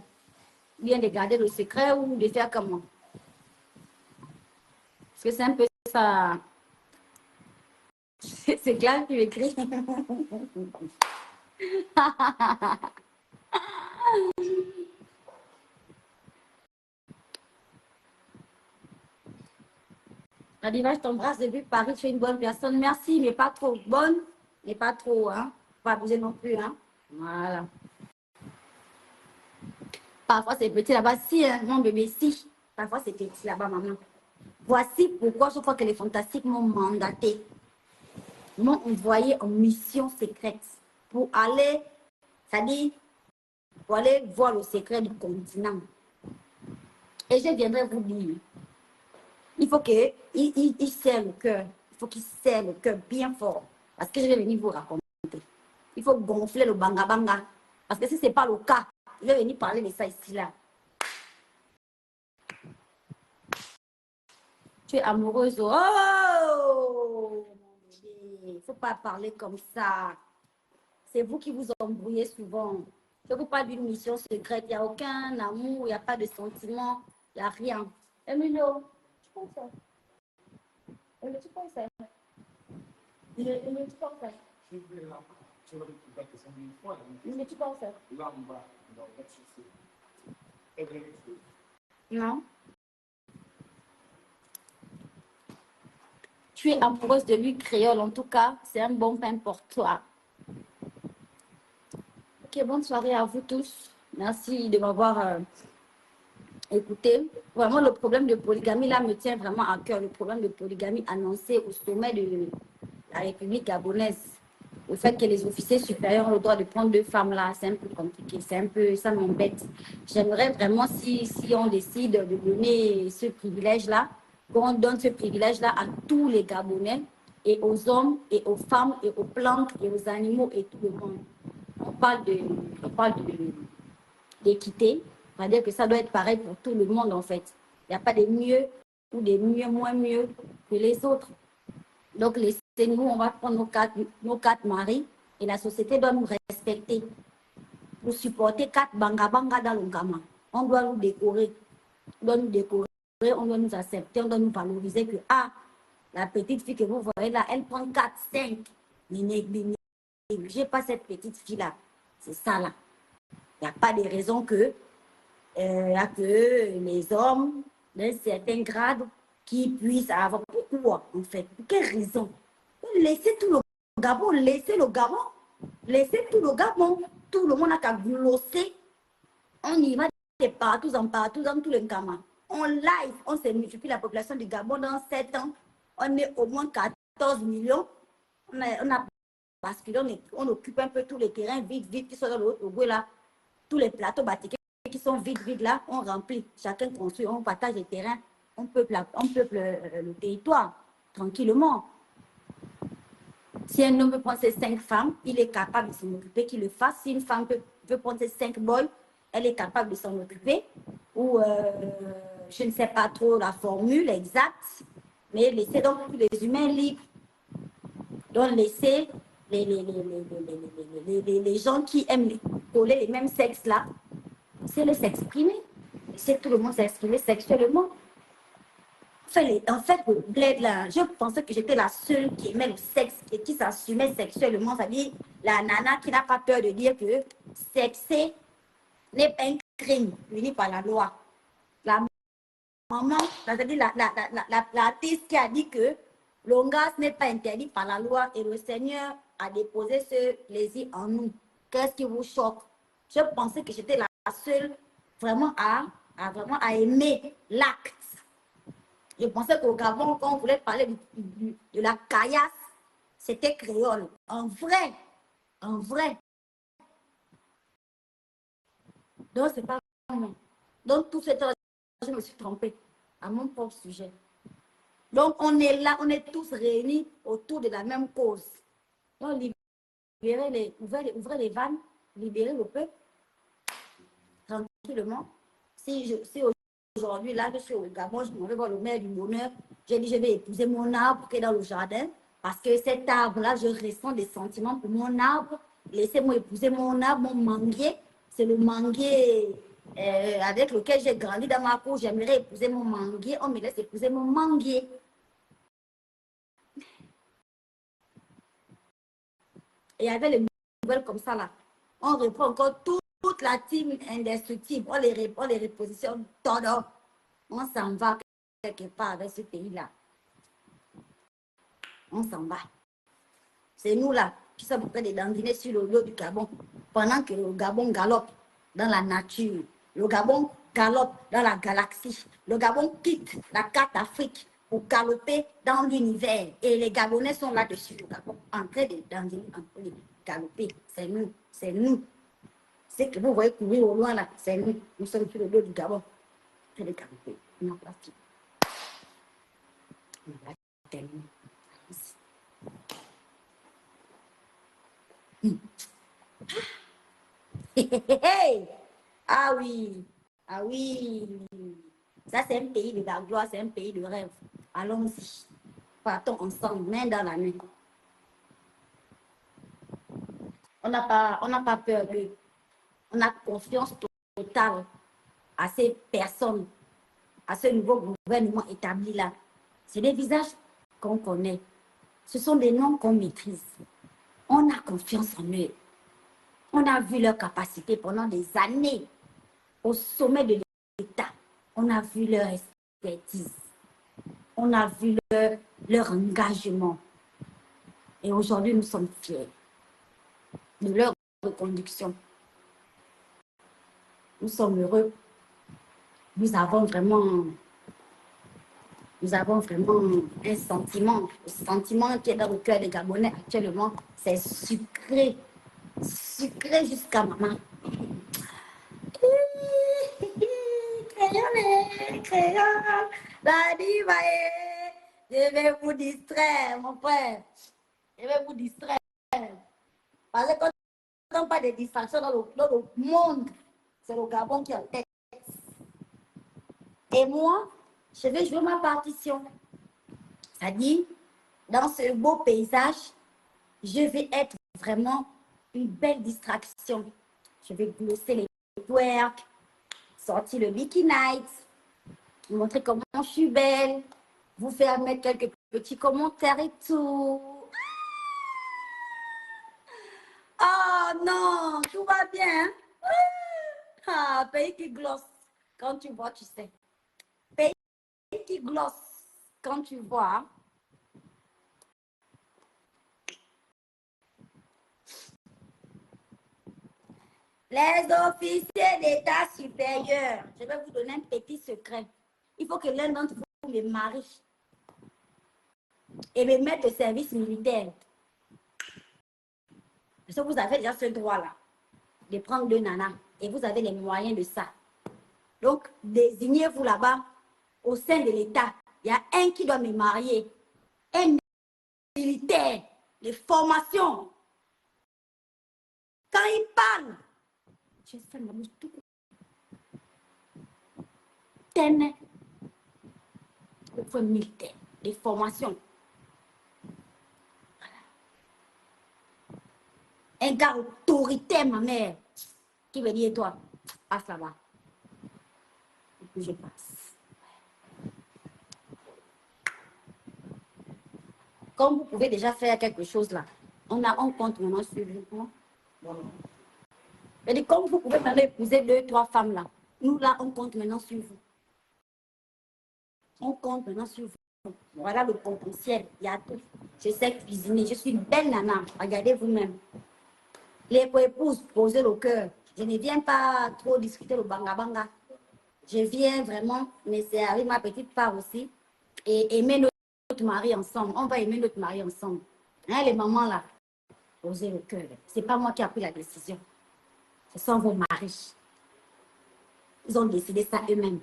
de garder le secret ou de faire comment. Parce que c'est un peu ça. C'est clair que tu écris. La diva, je t'embrasse depuis Paris, tu es une bonne personne. Merci, mais pas trop bonne, mais pas trop, hein. Pas abuser non plus, hein. Voilà. Parfois, c'est petit là-bas. Si, hein, mon bébé, si. Parfois, c'est petit là-bas, maman. Voici pourquoi je crois que les fantastiques m'ont mandaté. M'ont envoyé en mission secrète pour aller, c'est-à-dire, pour aller voir le secret du continent. Et je viendrai vous dire, il faut qu'il serre le cœur. Il faut qu'il serre le cœur bien fort. Parce que je vais venir vous raconter. Il faut gonfler le banga banga. Parce que si ce n'est pas le cas, je vais venir parler de ça ici là. Tu es amoureuse. Oh! faut pas parler comme ça. C'est vous qui vous embrouillez souvent. Je vous parle d'une mission secrète. Il n'y a aucun amour, il n'y a pas de sentiment, il n'y a rien. Emilio, tu penses ça? Emilio, tu penses ça? Emilio, tu penses ça? Emilio, tu penses ça? Non. Tu es amoureuse de lui, créole. En tout cas, c'est un bon pain pour toi. Ok, bonne soirée à vous tous. Merci de m'avoir écouté. Vraiment, le problème de polygamie, là, me tient vraiment à cœur. Le problème de polygamie annoncé au sommet de la République gabonaise. Le fait que les officiers supérieurs ont le droit de prendre 2 femmes, là, c'est un peu compliqué. C'est un peu, ça m'embête. J'aimerais vraiment, si on décide de donner ce privilège-là, qu'on donne ce privilège-là à tous les Gabonais, et aux hommes, et aux femmes, et aux plantes, et aux animaux, et tout le monde. On parle d'équité, c'est-à-dire que ça doit être pareil pour tout le monde, en fait. Il n'y a pas de mieux ou des mieux, moins mieux que les autres. Donc, laissez-nous, on va prendre nos quatre maris, et la société doit nous respecter. Pour supporter 4 banga-banga dans le gamin. On doit nous décorer. On doit nous décorer, on doit nous accepter, on doit nous valoriser que, ah, la petite fille que vous voyez là, elle prend 4, 5. Mais négligez pas cette petite fille-là. C'est ça, là. Il n'y a pas de raison que les hommes d'un certain grade qui puissent avoir. Pourquoi, en fait? Pour quelle raison? Laissez tout le Gabon, laissez le Gabon, laissez tout le Gabon. Tout le monde a qu'à glosser. On y va de partout en partout, dans tous les gamins. On live, on se multiplie la population du Gabon dans 7 ans. On est au moins 14 millions. On a basculé, on occupe un peu tous les terrains vides qui sont dans le Haut-Togo là. Tous les plateaux bâtis qui sont vides là, on remplit. Chacun construit, on partage les terrains, on peuple le territoire tranquillement. Si un homme peut prendre ses 5 femmes, il est capable de s'en occuper, qu'il le fasse. Si une femme peut prendre ses 5 bols, elle est capable de s'en occuper. Ou je ne sais pas trop la formule exacte, mais laisser donc tous les humains libres. Donc laisser les gens qui aiment coller les mêmes sexes là, c'est le s'exprimer. Laisser tout le monde s'exprimer sexuellement. En fait, le bled là, je pensais que j'étais la seule qui aimait le sexe et qui s'assumait sexuellement. C'est-à-dire la nana qui n'a pas peur de dire que sexer n'est pas un crime puni par la loi. La maman, c'est-à-dire l'artiste qui a dit que l'ongas n'est pas interdit par la loi et le Seigneur a déposé ce plaisir en nous. Qu'est-ce qui vous choque? Je pensais que j'étais la seule vraiment à aimer l'acte. Je pensais qu'au Gabon, quand on voulait parler de la caillasse, c'était créole. En vrai. Donc, c'est pas moi. Donc, tout ce temps, je me suis trompée à mon propre sujet. Donc, on est là, on est tous réunis autour de la même cause. Donc, ouvrez les vannes, libérer le peuple, tranquillement. Si aujourd'hui, là, je suis au Gabon, je m'en vais voir le maire du bonheur. J'ai dit, je vais épouser mon arbre qui est dans le jardin. Parce que cet arbre-là, je ressens des sentiments pour mon arbre. Laissez-moi épouser mon arbre, mon manguier. C'est le manguier avec lequel j'ai grandi dans ma cour. J'aimerais épouser mon manguier. On me laisse épouser mon manguier. Et il y avait les nouvelles comme ça, là. On reprend encore toute la team indestructible. On les repositionne. On s'en va quelque part avec ce pays-là. On s'en va. C'est nous là qui sommes en train de dandiner sur le dos du Gabon pendant que le Gabon galope dans la nature. Le Gabon galope dans la galaxie. Le Gabon quitte la carte Afrique pour galoper dans l'univers. Et les Gabonais sont là-dessus. Le Gabon en train de dandiner, en train de galoper. C'est nous, c'est nous. C'est que vous voyez courir au loin là, c'est nous. Nous sommes sur le dos du Gabon. En train de galoper. On n'a pas fini. On va terminer. Ah oui, ah oui. Ça, c'est un pays de la gloire, c'est un pays de rêve. Allons-y. Partons ensemble, main dans la main. on n'a pas peur d'eux. On a confiance totale à ces personnes, à ce nouveau gouvernement établi là. C'est des visages qu'on connaît. Ce sont des noms qu'on maîtrise. On a confiance en eux. On a vu leur capacité pendant des années au sommet de l'État. On a vu leur expertise. On a vu leur engagement. Et aujourd'hui, nous sommes fiers de leur reconduction. Nous sommes heureux. Nous avons vraiment un sentiment. Le sentiment qui est dans le cœur des Gabonais actuellement, c'est sucré. Sucré jusqu'à maman. Crayon, la diva, je vais vous distraire, mon frère. Je vais vous distraire. Parce que quand on parle de distraction dans le monde, c'est le Gabon qui est en tête. Et moi, je vais jouer ma partition. C'est-à-dire, dans ce beau paysage, je vais être vraiment une belle distraction. Je vais glosser les twerks, sortir le Bikini Night, vous montrer comment je suis belle, vous faire mettre quelques petits commentaires et tout. Oh non, tout va bien. Ah, pays qui glosse. Quand tu vois, tu sais. Pays qui glosse. Quand tu vois. Les officiers d'État supérieur, je vais vous donner un petit secret. Il faut que l'un d'entre vous me marie et me mette au service militaire. Parce que vous avez déjà ce droit-là de prendre 2 nanas et vous avez les moyens de ça. Donc, désignez-vous là-bas au sein de l'État. Il y a un qui doit me marier, un militaire de formation. Quand il parle, je fais ma bouche tout. Il faut un militaire de formation. Un gars autoritaire, ma mère, qui veut dire toi, passe là-bas. Et puis je passe. Comme vous pouvez déjà faire quelque chose là, on compte maintenant sur vous. Et comme vous pouvez maintenant épouser 2, 3 femmes là, nous là, on compte maintenant sur vous. On compte maintenant sur vous. Voilà le potentiel. Il y a tout. Je sais cuisiner. Je suis une belle nana. Regardez vous-même. Les épouses, posez le cœur. Je ne viens pas trop discuter le banga-banga. Je viens vraiment me servir ma petite part aussi et aimer notre mari ensemble. On va aimer notre mari ensemble. Hein, les mamans là, posez le cœur. Ce n'est pas moi qui ai pris la décision. Ce sont vos maris. Ils ont décidé ça eux-mêmes.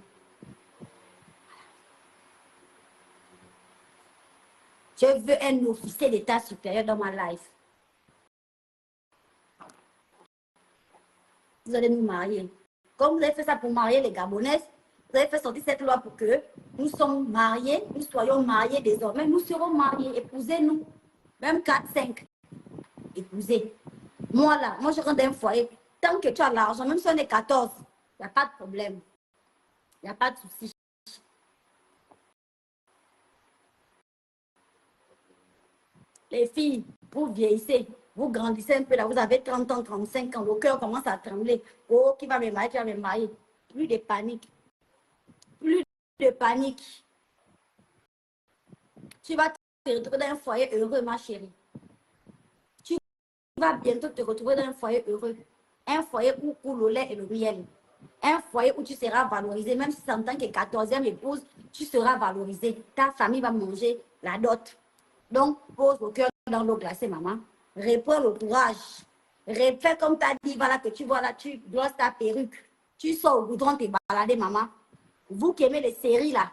Je veux un officier d'État supérieur dans ma life. Vous allez nous marier. Comme vous avez fait ça pour marier les Gabonaises, vous avez fait sortir cette loi pour que nous sommes mariés, nous soyons mariés désormais, nous serons mariés, épousez-nous. Même 4, 5. Épousez. Moi là, moi je rentre d'un foyer. Tant que tu as l'argent, même si on est 14, il n'y a pas de problème. Il n'y a pas de souci. Les filles, vous vieillissez, vous grandissez un peu là, vous avez 30 ans, 35 ans, le cœur commence à trembler. Oh, qui va me marier, qui va me marier. Plus de panique. Plus de panique. Tu vas te retrouver dans un foyer heureux, ma chérie. Tu vas bientôt te retrouver dans un foyer heureux. Un foyer où coule le lait et le miel. Un foyer où tu seras valorisé, même si c'est en tant que 14e épouse, tu seras valorisé. Ta famille va manger la dot. Donc, pose le cœur dans l'eau glacée, maman. Reprends le courage. Fais comme ta dit, voilà, que tu vois là, tu glosses ta perruque. Tu sors au goudron, t'es baladé, maman. Vous qui aimez les séries, là,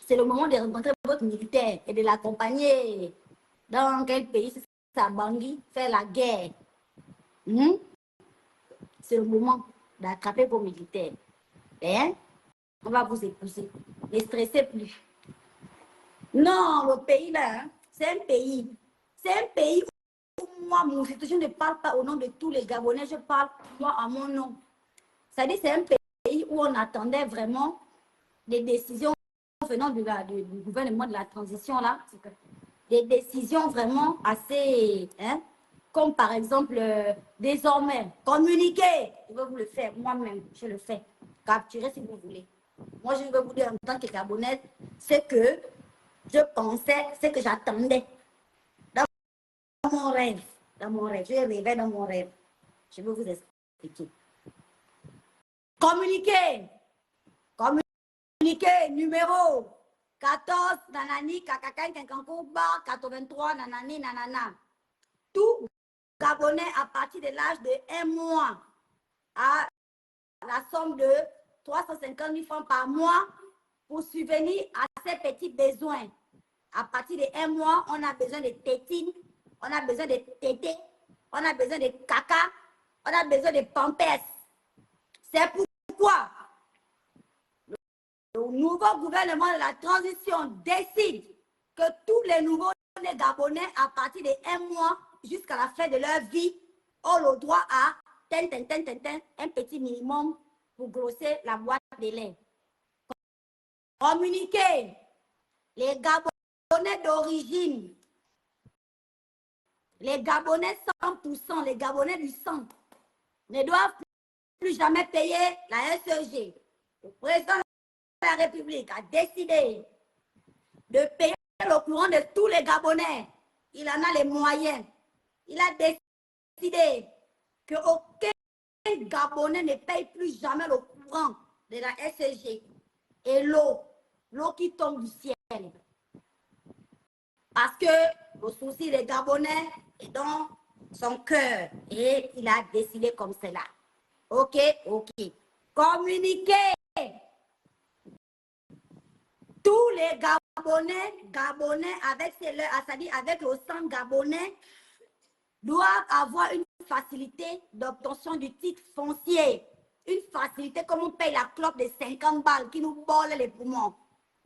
c'est le moment de rencontrer votre militaire et de l'accompagner. Dans quel pays? C'est ça, Bangui, faire la guerre. C'est le moment d'attraper vos militaires. Hein? On va vous épouser. Ne stressez plus. Non, le pays là, hein, c'est un pays. C'est un pays où moi, moi, je ne parle pas au nom de tous les Gabonais, je parle moi à mon nom. C'est-à-dire c'est un pays où on attendait vraiment des décisions venant du gouvernement de la transition, là. Des décisions vraiment assez, hein, comme par exemple, désormais, communiquer. Je vais vous le faire moi-même, je le fais. Capturer si vous voulez. Moi, je vais vous dire en tant que Gabonaise, ce que je pensais, ce que j'attendais. Dans mon rêve, je rêvais dans mon rêve. Je vais vous expliquer. Communiquer, communiquer, numéro 14, nanani, kakakai, kankankouba, 83, nanani, nanana. Tout Gabonais à partir de l'âge de 1 mois à la somme de 350 000 francs par mois pour subvenir à ses petits besoins. À partir de 1 mois, on a besoin de tétines, on a besoin de tétés, on a besoin de caca, on a besoin de pampers. C'est pourquoi le nouveau gouvernement de la transition décide que tous les nouveaux nés Gabonais à partir de 1 mois jusqu'à la fin de leur vie ont le droit à un petit minimum pour grosser la boîte de lait. Communiquer. Les Gabonais d'origine, les Gabonais 100%, les Gabonais du sang, ne doivent plus jamais payer la SEG. Le président de la République a décidé de payer le courant de tous les Gabonais. Il en a les moyens. Il a décidé qu'aucun Gabonais ne paye plus jamais le courant de la SEG et l'eau qui tombe du ciel. Parce que le souci des Gabonais est dans son cœur et il a décidé comme cela. Ok, ok. Communiquer. Tous les Gabonais avec, c'est-à-dire avec le sang gabonais, doivent avoir une facilité d'obtention du titre foncier. Une facilité comme on paye la clope de 50 balles qui nous bolle les poumons.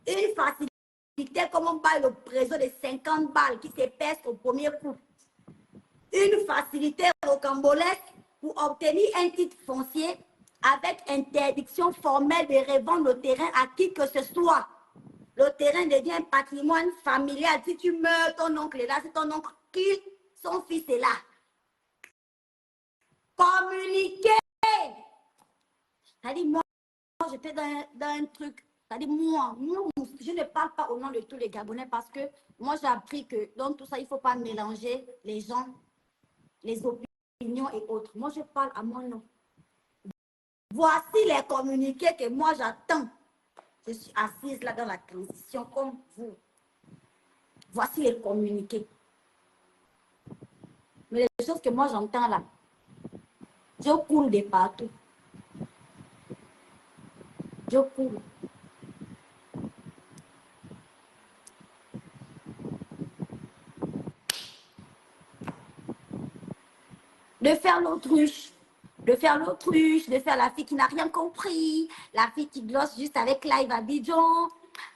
Une facilité comme on paye le préso de 50 balles qui s'épaisse au premier coup. Une facilité rocambolesque pour obtenir un titre foncier avec interdiction formelle de revendre le terrain à qui que ce soit. Le terrain devient un patrimoine familial. Si tu meurs, ton oncle est là, c'est ton oncle qui, son fils est là. Communiquer. C'est-à-dire, moi, j'étais dans un truc. C'est-à-dire, moi, je ne parle pas au nom de tous les Gabonais parce que moi, j'ai appris que dans tout ça, il ne faut pas mélanger les gens, les opinions et autres. Moi, je parle à mon nom. Voici les communiqués que moi, j'attends. Je suis assise là dans la transition comme vous. Voici les communiqués. Mais les choses que moi, j'entends là, je coule de partout. Je coule. De faire l'autruche, de faire la fille qui n'a rien compris, la fille qui glosse juste avec Live Abidjan,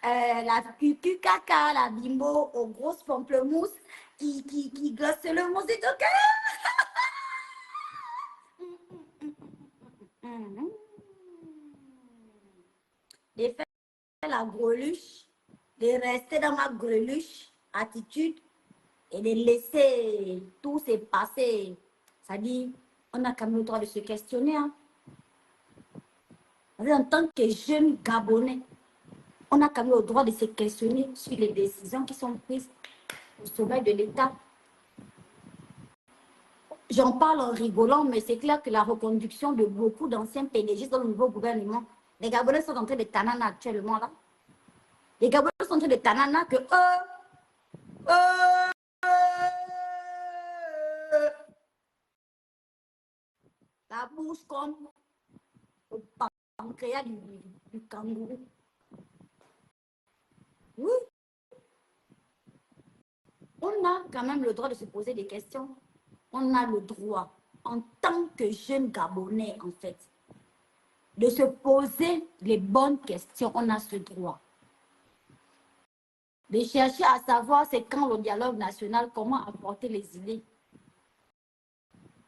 la cucu caca, la bimbo aux grosses pamplemousses qui glosse le mousse de de faire la greluche, de rester dans ma greluche attitude et de laisser tout se passer. Ça dit, on a quand même le droit de se questionner. Hein. En tant que jeune Gabonais, on a quand même le droit de se questionner sur les décisions qui sont prises au sommet de l'État. J'en parle en rigolant, mais c'est clair que la reconduction de beaucoup d'anciens PDG dans le nouveau gouvernement, les Gabonais sont en train de tanana actuellement là. Les Gabonais sont en train de tanana que la bouche comme le pancréas du kangourou. Oui. On a quand même le droit de se poser des questions. On a le droit, en tant que jeune Gabonais, en fait, de se poser les bonnes questions. On a ce droit. De chercher à savoir c'est quand le dialogue national, comment apporter les idées.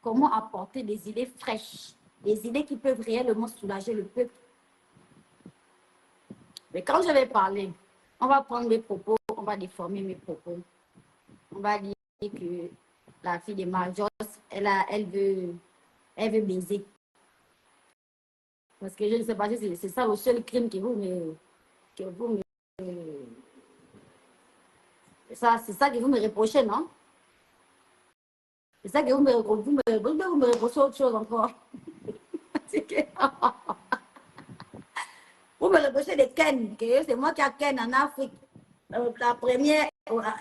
comment apporter des idées fraîches, des idées qui peuvent réellement soulager le peuple. Mais quand je vais parler, on va prendre mes propos, on va déformer mes propos. On va dire que la fille de Marjos, elle veut baiser. Parce que je ne sais pas si c'est ça le seul crime que vous me... c'est ça que vous me reprochez, non? C'est ça que vous me reprochez autre chose encore. Vous me reprochez de Ken, que c'est moi qui a Ken en Afrique. La première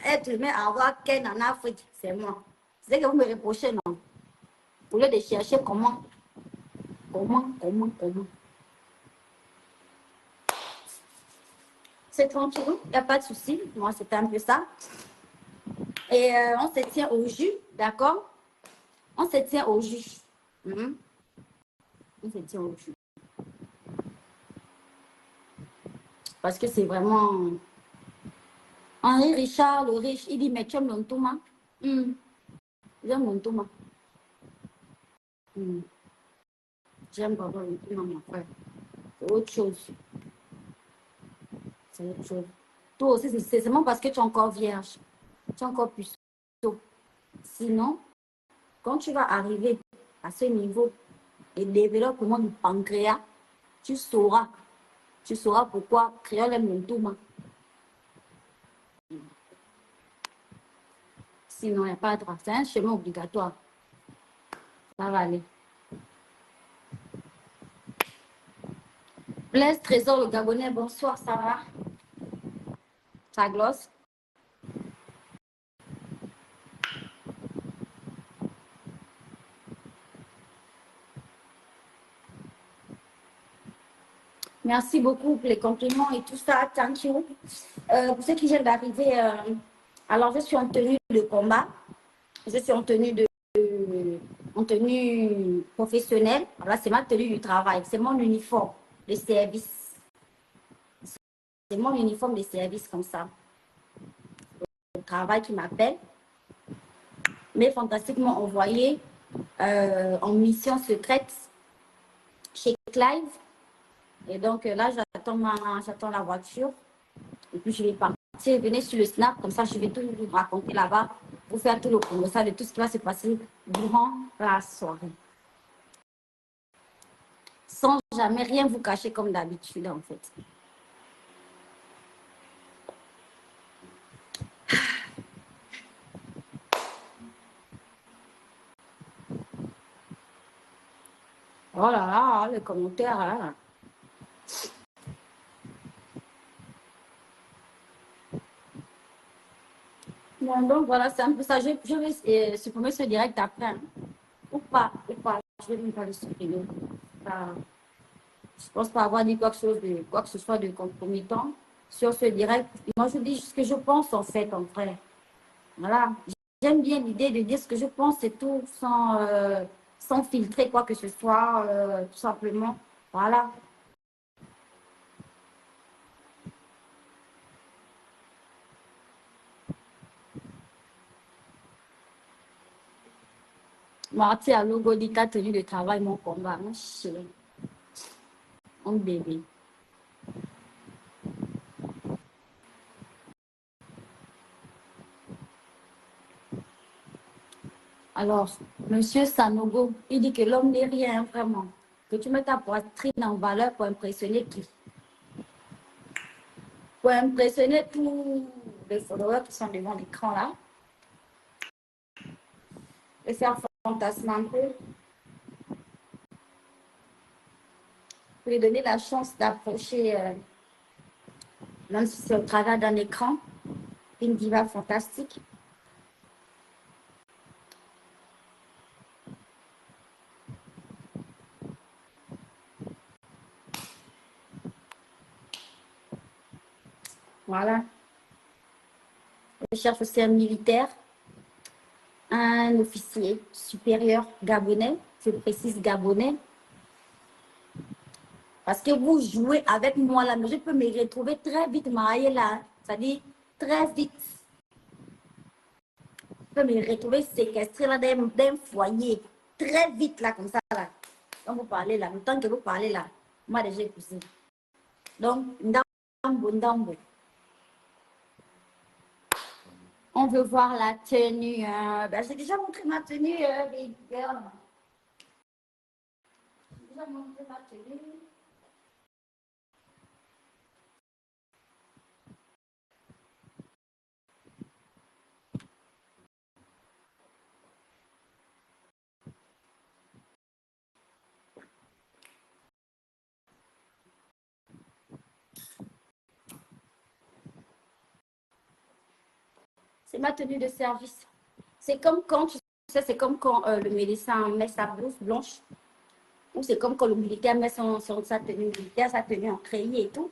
être humain à avoir Ken en Afrique, c'est moi. C'est ça que vous me reprochez, non? Au lieu de chercher comment. C'est tranquille, il n'y a pas de souci. Moi, c'était un peu ça. Et on se tient au jus, d'accord? On se tient au jus. On se tient au jus. Parce que c'est vraiment... Henri Richard, le riche, il dit, mais tu aimes l'ontouma? J'aime l'ontouma. J'aime vraiment l'ontouma, mon frère. C'est autre chose. C'est autre chose. Toi aussi, c'est seulement parce que tu es encore vierge. Tu es encore plus tôt. Sinon, quand tu vas arriver à ce niveau et développement du pancréas, tu sauras pourquoi créole aime l'ontouma. Sinon, il n'y a pas de droit. C'est un chemin obligatoire. Ça va aller. Blaise Trésor, le Gabonais, bonsoir, ça va? Ça glosse? Merci beaucoup pour les compliments et tout ça. Thank you. Pour ceux qui viennent d'arriver, alors je suis en tenue de combat. Je suis en tenue professionnelle. Voilà, c'est ma tenue du travail. C'est mon uniforme de service. C'est mon uniforme de service comme ça. Le travail qui m'appelle. Mais fantastiquement envoyé en mission secrète chez Clive. Et donc là, j'attends la voiture. Et puis je vais partir. Venez sur le Snap, comme ça je vais tout vous raconter là-bas pour faire tout le commentaire de tout ce qui va se passer durant la soirée. Sans jamais rien vous cacher comme d'habitude en fait. Oh là là, les commentaires là. Bon, donc voilà, c'est un peu ça. Je vais supprimer ce direct après. Hein. Ou pas. Je vais même pas le supprimer. Je pense pas avoir dit quoi que ce soit de compromettant sur ce direct. Moi, je dis ce que je pense en fait, en vrai. Voilà. J'aime bien l'idée de dire ce que je pense, c'est tout, sans filtrer quoi que ce soit, tout simplement. Voilà. Marty à Logodika, tenue de travail, mon combat. Mon chien. Mon bébé. Alors, monsieur Sanogo, il dit que l'homme n'est rien, vraiment. Que tu mets ta poitrine en valeur pour impressionner qui? Pour impressionner tous les followers qui sont devant l'écran là. Et faire fantasmer un peu. Pour lui donner la chance d'approcher, même si c'est au travers d'un écran, une diva fantastique. Voilà. Je cherche aussi un militaire, un officier supérieur gabonais, je précise gabonais. Parce que vous jouez avec moi là, mais je peux me retrouver très vite mariée là. C'est-à-dire très vite. Je peux me retrouver séquestrée là d'un foyer très vite là, comme ça là. Quand vous parlez là, le temps que vous parlez là, moi déjà épousé. Donc, ndambo, ndambo. On veut voir la tenue. Ben, j'ai déjà montré ma tenue, les girls. J'ai déjà montré ma tenue. C'est ma tenue de service. C'est comme quand, tu sais, c'est comme quand le médecin met sa blouse blanche. Ou c'est comme quand le militaire met sa tenue militaire, sa tenue en treillis et tout.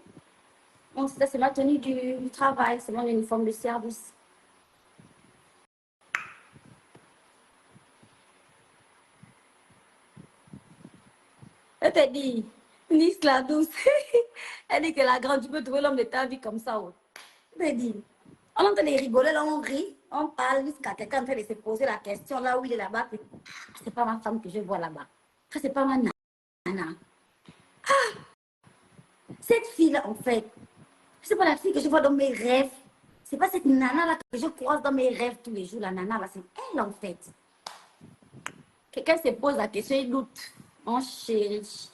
Donc, ça, c'est ma tenue du travail. C'est mon uniforme de service. Elle t'a dit, Nice la douce. Elle dit que la grande, tu peux trouver l'homme de ta vie comme ça. Oh. Elle t'a dit, on entend les rigoler, là, on rit, on parle jusqu'à quelqu'un en train de se poser la question là où il est là-bas. C'est pas ma femme que je vois là-bas. C'est pas ma nana. Cette fille-là, en fait, c'est pas la fille que je vois dans mes rêves. C'est pas cette nana-là que je croise dans mes rêves tous les jours. La nana-là, c'est elle, en fait. Quelqu'un se pose la question, il doute. Mon chéri.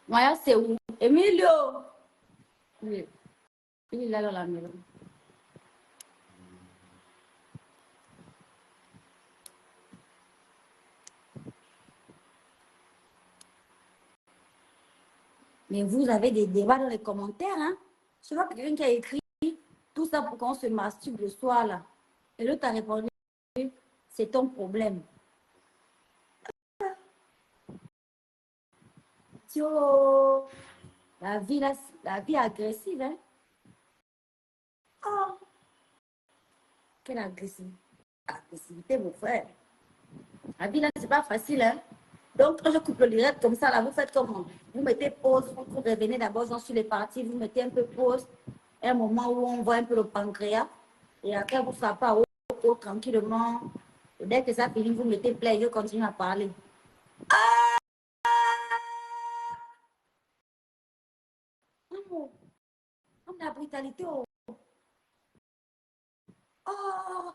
Maya, c'est où? Emilio! Oui. Il est là dans la maison. Mais vous avez des débats dans les commentaires, hein? Je vois quelqu'un qui a écrit tout ça pour qu'on se masturbe le soir, là. Et l'autre a répondu, c'est ton problème. Tio! La vie, là, la vie agressive, hein? Oh! Quelle agressivité, mon frère. La vie, là, c'est pas facile, hein? Donc, quand je coupe le direct comme ça, là, vous faites comment? Vous mettez pause, vous revenez d'abord sur les parties, vous mettez un peu pause, un moment où on voit un peu le pancréas, et après, vous frappez à haut, tranquillement. Et dès que ça finit, vous mettez play, je continue à parler. Oh, la brutalité, oh! Oh!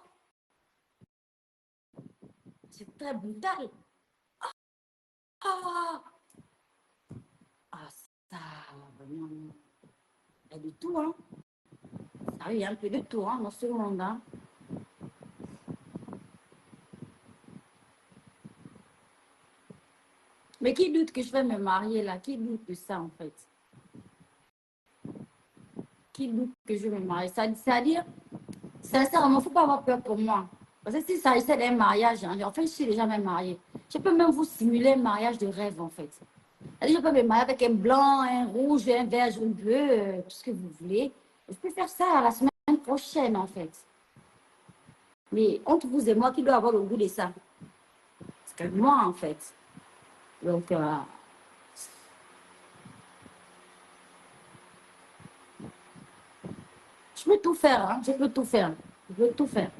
C'est très brutal. Oh! Ah, ça, vraiment, il y a de tout, hein? Ah, il y a un peu de tout, hein, dans ce monde, hein? Mais qui doute que je vais me marier, là? Qui doute de ça, en fait? Qui doute que je vais me marier? C'est-à-dire, sincèrement, il ne faut pas avoir peur pour moi. Parce que si ça s'agissait d'un mariage, hein, en fait, je suis déjà même mariée. Je peux même vous simuler un mariage de rêve, en fait. C'est-à-dire, je peux me marier avec un blanc, un rouge, un vert, jaune, bleu, tout ce que vous voulez. Je peux faire ça la semaine prochaine, en fait. Mais entre vous et moi, qui doit avoir le goût de ça? C'est que moi, en fait. Donc, je peux tout faire, hein. Je peux tout faire. Je peux tout faire.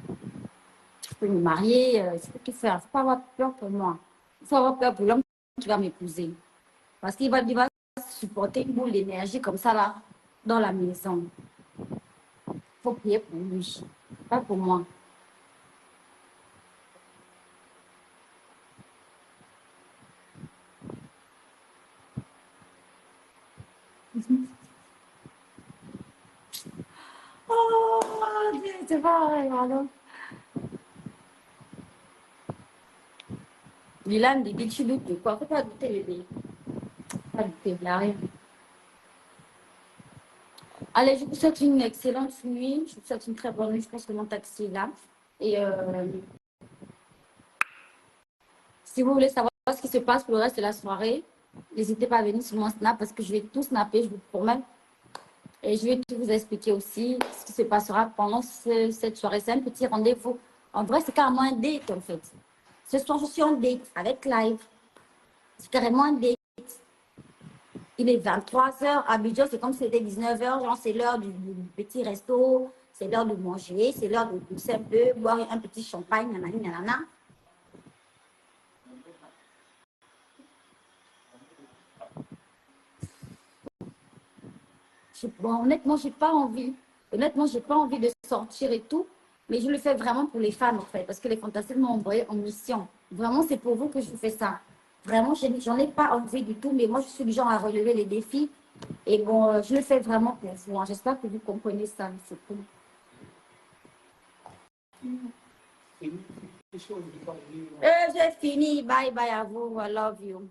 Je peux me marier, je peux tout faire. Il ne faut pas avoir peur pour moi. Il faut avoir peur pour l'homme qui va m'épouser. Parce qu'il va supporter une boule d'énergie comme ça, là, dans la maison. Il faut prier pour lui, pas pour moi. Oh, c'est pas vrai, pardon. Milan, dit tu doutes de quoi? Il ne faut pas douter, bébé. Pas douter, il n'y a rien. Allez, je vous souhaite une excellente nuit. Je vous souhaite une très bonne nuit. Je pense que mon taxi est là. Et si vous voulez savoir ce qui se passe pour le reste de la soirée, n'hésitez pas à venir sur mon snap parce que je vais tout snapper, je vous promets. Et je vais tout vous expliquer aussi ce qui se passera pendant cette soirée. C'est un petit rendez-vous. En vrai, c'est carrément un date, en fait. Ce soir, je suis en date avec Live. C'est carrément un date. Il est 23h. À Abidjan, c'est comme si c'était 19h. Genre, c'est l'heure du petit resto. C'est l'heure de manger. C'est l'heure de pousser un peu, boire un petit champagne, nanani, nanana. Bon, honnêtement, j'ai pas envie. Honnêtement, j'ai pas envie de sortir et tout. Mais je le fais vraiment pour les fans, en fait. Parce que les fantastiques m'ont envoyé en mission. Vraiment, c'est pour vous que je fais ça. Vraiment, j'en ai pas envie du tout. Mais moi, je suis du genre à relever les défis. Et bon, je le fais vraiment pour vous, hein. J'espère que vous comprenez ça. C'est tout. J'ai fini. Bye bye à vous. I love you.